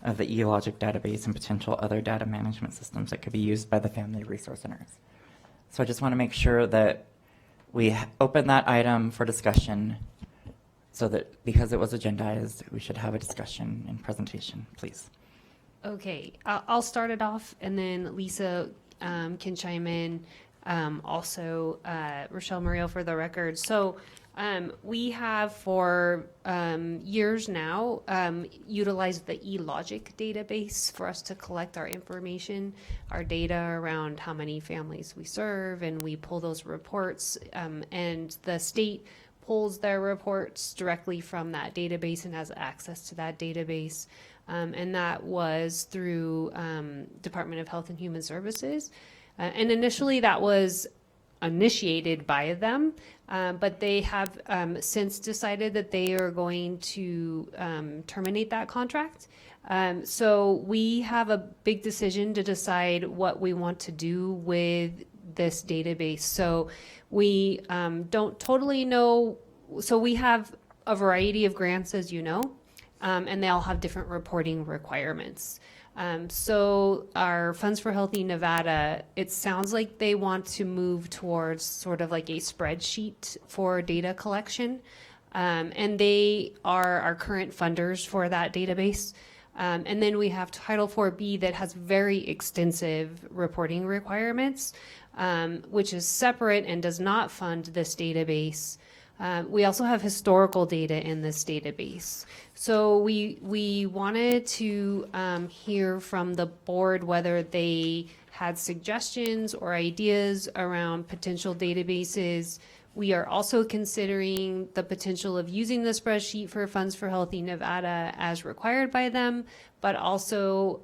of the eLogic database and potential other data management systems that could be used by the Family Resource Centers. So I just want to make sure that we open that item for discussion so that because it was agendized, we should have a discussion and presentation, please. Okay, I'll start it off, and then Lisa can chime in. Also, Rochelle Muriel for the record. So we have for years now utilized the eLogic database for us to collect our information, our data around how many families we serve, and we pull those reports, and the state pulls their reports directly from that database and has access to that database. And that was through Department of Health and Human Services. And initially that was initiated by them, but they have since decided that they are going to terminate that contract. So we have a big decision to decide what we want to do with this database. So we don't totally know. So we have a variety of grants, as you know, and they all have different reporting requirements. So our Funds for Healthy Nevada, it sounds like they want to move towards sort of like a spreadsheet for data collection. And they are our current funders for that database. And then we have Title 4B that has very extensive reporting requirements, which is separate and does not fund this database. We also have historical data in this database. So we wanted to hear from the board whether they had suggestions or ideas around potential databases. We are also considering the potential of using the spreadsheet for Funds for Healthy Nevada as required by them, but also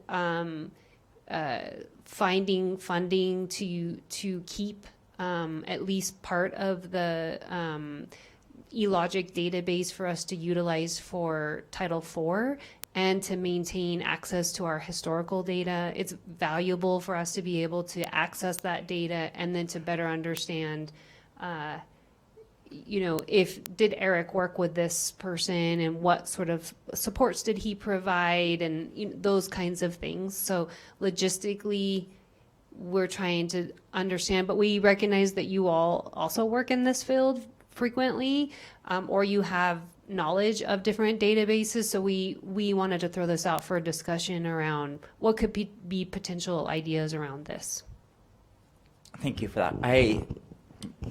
finding funding to keep at least part of the eLogic database for us to utilize for Title IV and to maintain access to our historical data. It's valuable for us to be able to access that data and then to better understand, did Eric work with this person and what sort of supports did he provide and those kinds of things. So logistically, we're trying to understand, but we recognize that you all also work in this field frequently, or you have knowledge of different databases. So we wanted to throw this out for a discussion around what could be potential ideas around this. Thank you for that. I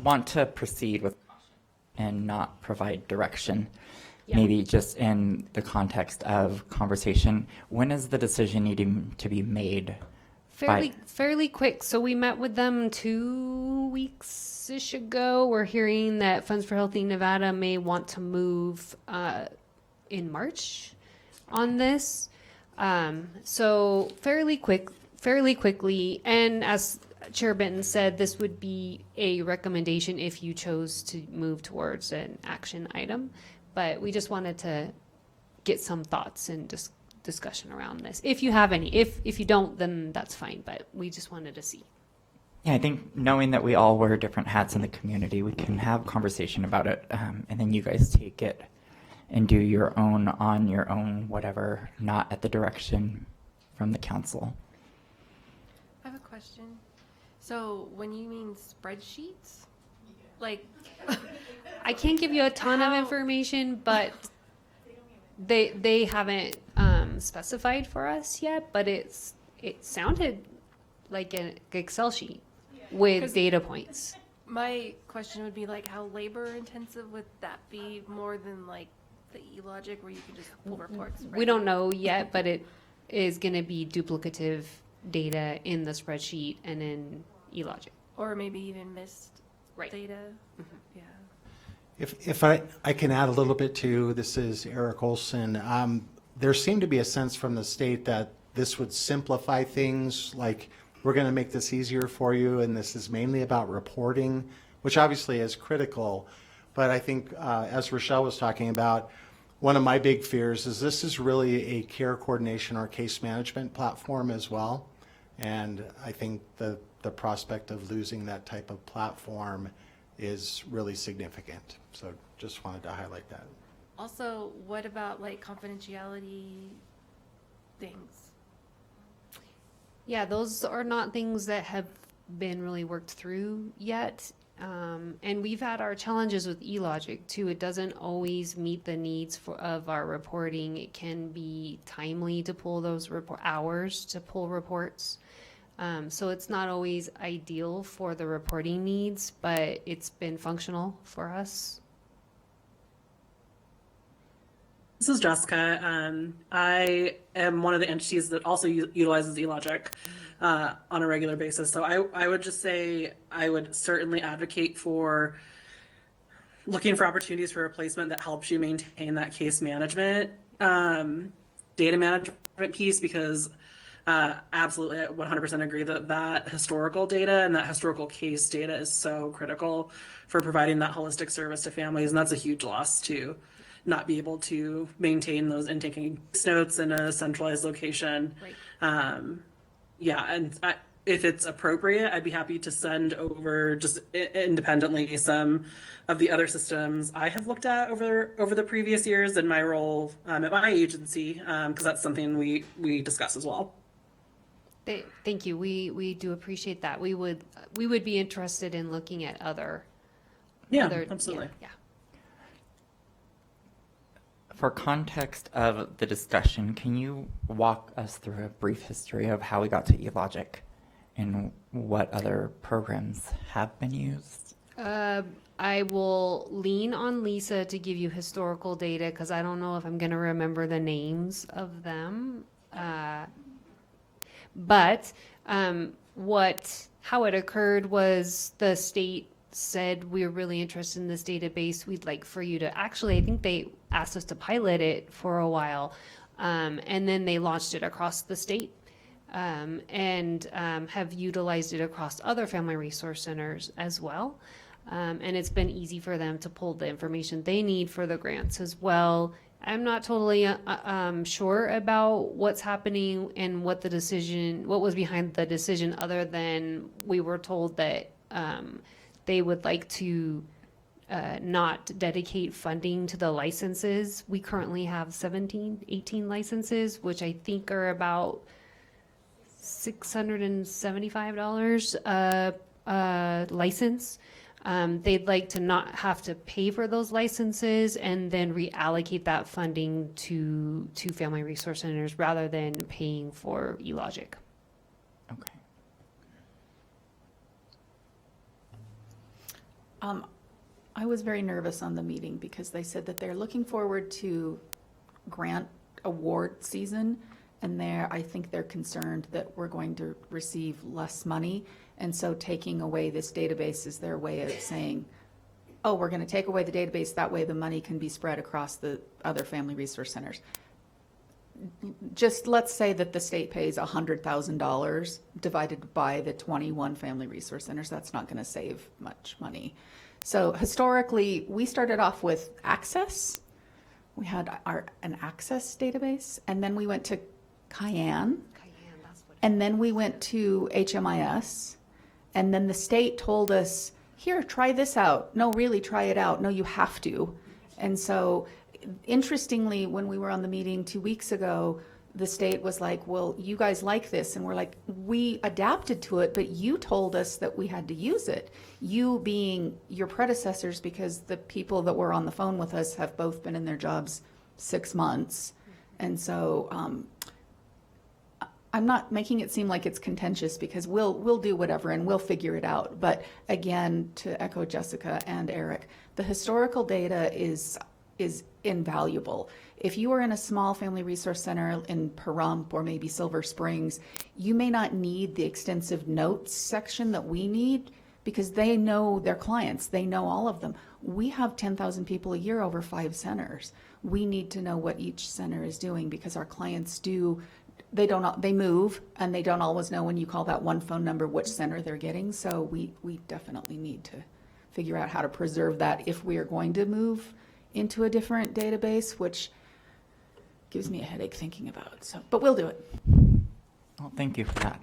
want to proceed with caution and not provide direction. Yeah. Maybe just in the context of conversation. When is the decision needing to be made? Fairly quick. So we met with them 2 weeks-ish ago. We're hearing that Funds for Healthy Nevada may want to move in March on this. So fairly quickly. And as Chair Benton said, this would be a recommendation if you chose to move towards an action item. But we just wanted to get some thoughts and discussion around this. If you have any, if you don't, then that's fine, but we just wanted to see. Yeah, I think knowing that we all wear different hats in the community, we can have conversation about it, and then you guys take it and do your own on your own, whatever, not at the direction from the council. I have a question. So when you mean spreadsheets, like I can't give you a ton of information, but they haven't specified for us yet, but it sounded like an Excel sheet with data points. My question would be like, how labor intensive would that be more than like the e-logic where you can just pull reports? We don't know yet, but it is going to be duplicative data in the spreadsheet and in eLogic. Or maybe even missed Right. data. Yeah. If I can add a little bit too, this is Eric Olson. There seemed to be a sense from the state that this would simplify things, like we're going to make this easier for you, and this is mainly about reporting, which obviously is critical. But I think, as Rochelle was talking about, one of my big fears is this is really a care coordination or case management platform as well. And I think the prospect of losing that type of platform is really significant. So just wanted to highlight that. Also, what about like confidentiality things? Yeah, those are not things that have been really worked through yet. And we've had our challenges with eLogic too. It doesn't always meet the needs of our reporting. It can be timely to pull those hours to pull reports. So it's not always ideal for the reporting needs, but it's been functional for us. This is Jessica. I am one of the entities that also utilizes eLogic on a regular basis. So I would just say I would certainly advocate for looking for opportunities for replacement that helps you maintain that case management, data management piece, because absolutely, I 100% agree that historical data and that historical case data is so critical for providing that holistic service to families, and that's a huge loss to not be able to maintain those and taking notes in a centralized location. Right. Yeah, and if it's appropriate, I'd be happy to send over just independently some of the other systems I have looked at over the previous years in my role at my agency, because that's something we discuss as well. Thank you. We do appreciate that. We would be interested in looking at other. Absolutely. Yeah. For context of the discussion, can you walk us through a brief history of how we got to eLogic and what other programs have been used? I will lean on Lisa to give you historical data because I don't know if I'm going to remember the names of them. But how it occurred was the state said, we're really interested in this database. We'd like for you to actually, I think they asked us to pilot it for a while. And then they launched it across the state and have utilized it across other family resource centers as well. And it's been easy for them to pull the information they need for the grants as well. I'm not totally sure about what's happening and what was behind the decision, other than we were told that they would like to not dedicate funding to the licenses. We currently have 18 licenses, which I think are about $675 a license. They'd like to not have to pay for those licenses and then reallocate that funding to family resource centers rather than paying for eLogic. Okay. I was very nervous on the meeting because they said that they're looking forward to grant award season, and I think they're concerned that we're going to receive less money. And so taking away this database is their way of saying, oh, we're going to take away the database, that way the money can be spread across the other family resource centers. Just let's say that the state pays $100,000 divided by the 21 family resource centers. That's not going to save much money. So historically, we started off with Access. We had an Access database, and then we went to Cayenne, and then we went to HMIS, and then the state told us, here, try this out. No, really, try it out. No, you have to. And so, interestingly, when we were on the meeting 2 weeks ago, the state was like, well, you guys like this. And we're like, we adapted to it, but you told us that we had to use it. You being your predecessors, because the people that were on the phone with us have both been in their jobs 6 months. And so I'm not making it seem like it's contentious because we'll do whatever and we'll figure it out. But again, to echo Jessica and Eric, the historical data is invaluable. If you are in a small family resource center in Pahrump or maybe Silver Springs, you may not need the extensive notes section that we need because they know their clients. They know all of them. We have 10,000 people a year over 5 centers. We need to know what each center is doing because our clients they move and they don't always know when you call that one phone number which center they're getting. So we definitely need to figure out how to preserve that if we are going to move into a different database, which gives me a headache thinking about. So, but we'll do it. Well, thank you for that.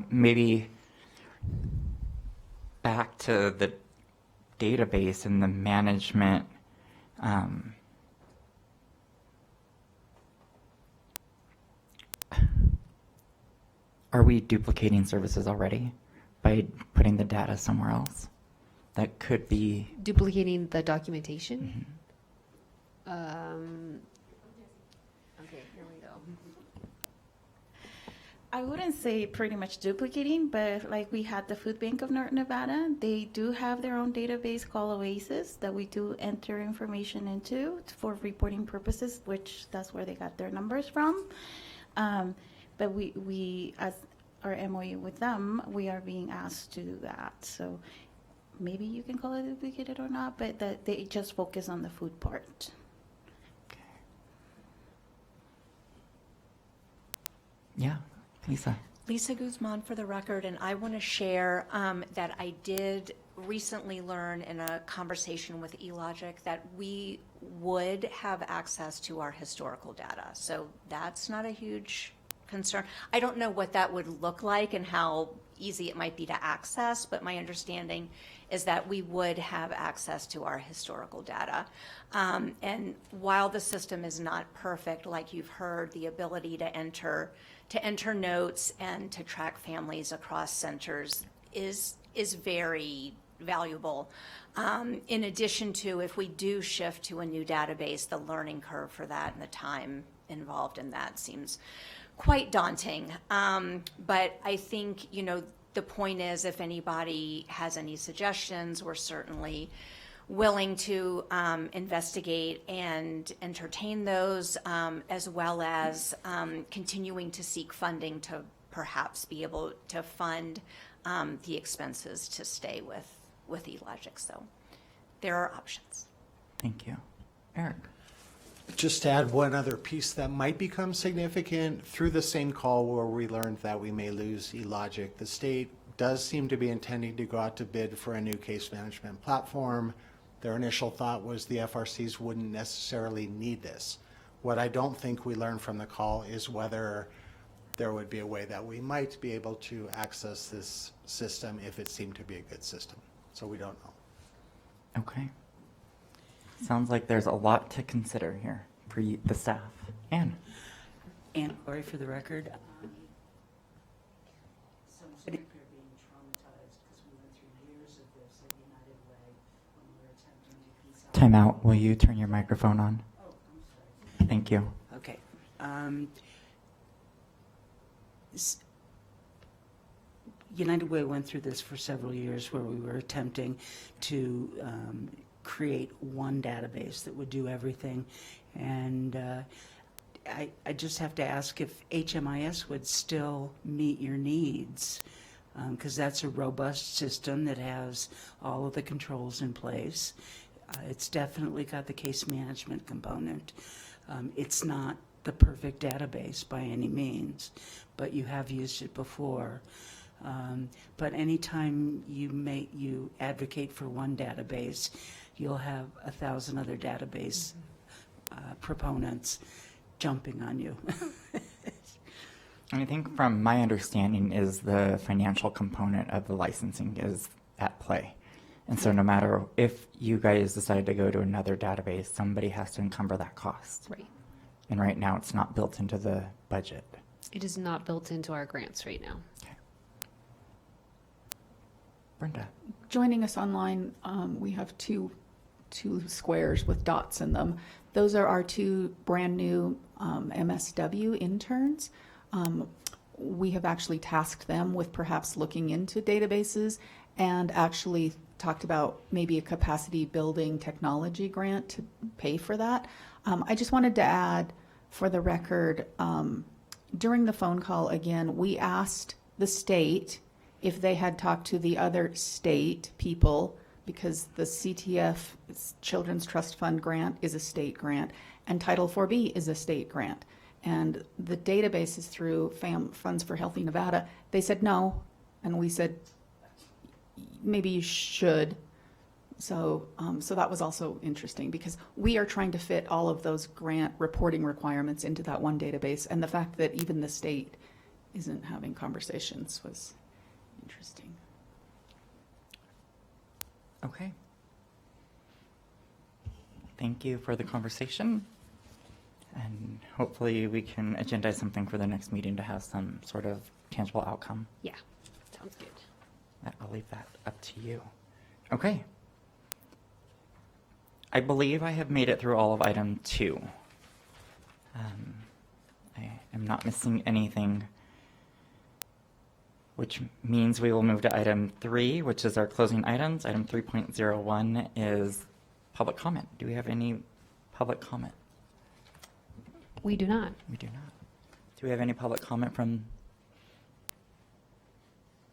Maybe back to the database and the management. Are we duplicating services already by putting the data somewhere else? That could be Duplicating the documentation. Okay, here we go. I wouldn't say pretty much duplicating, but like we had the Food Bank of North Nevada, they do have their own database called Oasis that we do enter information into for reporting purposes, which that's where they got their numbers from. But we, as our MOU with them, we are being asked to do that. So maybe you can call it duplicated or not, but that they just focus on the food part. Yeah, Lisa. Lisa Guzman for the record, and I want to share that I did recently learn in a conversation with eLogic that we would have access to our historical data. So that's not a huge concern. I don't know what that would look like and how easy it might be to access, but my understanding is that we would have access to our historical data. And while the system is not perfect, like you've heard, the ability to enter notes and to track families across centers is very valuable. In addition to, if we do shift to a new database, the learning curve for that and the time involved in that seems quite daunting. But I think, the point is, if anybody has any suggestions, we're certainly willing to investigate and entertain those, as well as continuing to seek funding to perhaps be able to fund the expenses to stay with eLogic. So there are options. Thank you. Eric. Just to add one other piece that might become significant, through the same call where we learned that we may lose eLogic, the state does seem to be intending to go out to bid for a new case management platform. Their initial thought was the FRCs wouldn't necessarily need this. What I don't think we learned from the call is whether there would be a way that we might be able to access this system if it seemed to be a good system. So we don't know. Okay. Sounds like there's a lot to consider here for the staff. Anne. Ann Corey for the record. Some sitting here being traumatized because we went through years of this at United Way when we were attempting to piece out. Time out. Will you turn your microphone on? Oh, I'm sorry. Thank you. Okay. United Way went through this for several years where we were attempting to create one database that would do everything. And I just have to ask if HMIS would still meet your needs, because that's a robust system that has all of the controls in place. It's definitely got the case management component. It's not the perfect database by any means, but you have used it before. But anytime you advocate for one database, you'll have 1,000 other database proponents jumping on you. And I think from my understanding is the financial component of the licensing is at play. And so no matter if you guys decide to go to another database, somebody has to encumber that cost. Right. And right now it's not built into the budget. It is not built into our grants right now. Okay. Brenda. Joining us online, we have two squares with dots in them. Those are our two brand new MSW interns. we have actually tasked them with perhaps looking into databases and actually talked about maybe a capacity building technology grant to pay for that. I just wanted to add for the record, during the phone call, again, we asked the state if they had talked to the other state people, because the CTF Children's Trust Fund grant is a state grant and Title 4B is a state grant. And the database is through Funds for Healthy Nevada. They said no, and we said maybe you should. So that was also interesting because we are trying to fit all of those grant reporting requirements into that one database, and the fact that even the state isn't having conversations was interesting. Okay. Thank you for the conversation. And hopefully we can agendize something for the next meeting to have some sort of tangible outcome. Yeah, sounds good. I'll leave that up to you. Okay. I believe I have made it through all of item 2. I am not missing anything, which means we will move to item 3, which is our closing items. Item 3.01 is public comment. Do we have any public comment? We do not. We do not. Do we have any public comment from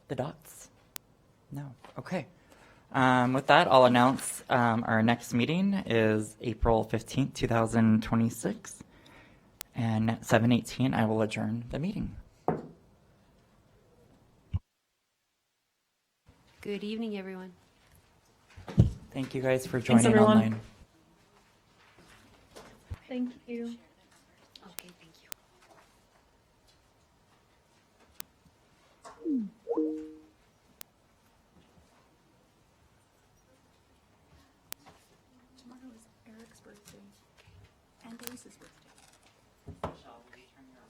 the dots? No. Okay. With that, I'll announce our next meeting is April 15th, 2026. And at 7:18, I will adjourn the meeting. Good evening, everyone. Thank you guys for joining everyone. online. Thank you. Okay, thank you. Tomorrow is Eric's birthday and Grace's birthday. Shall we turn your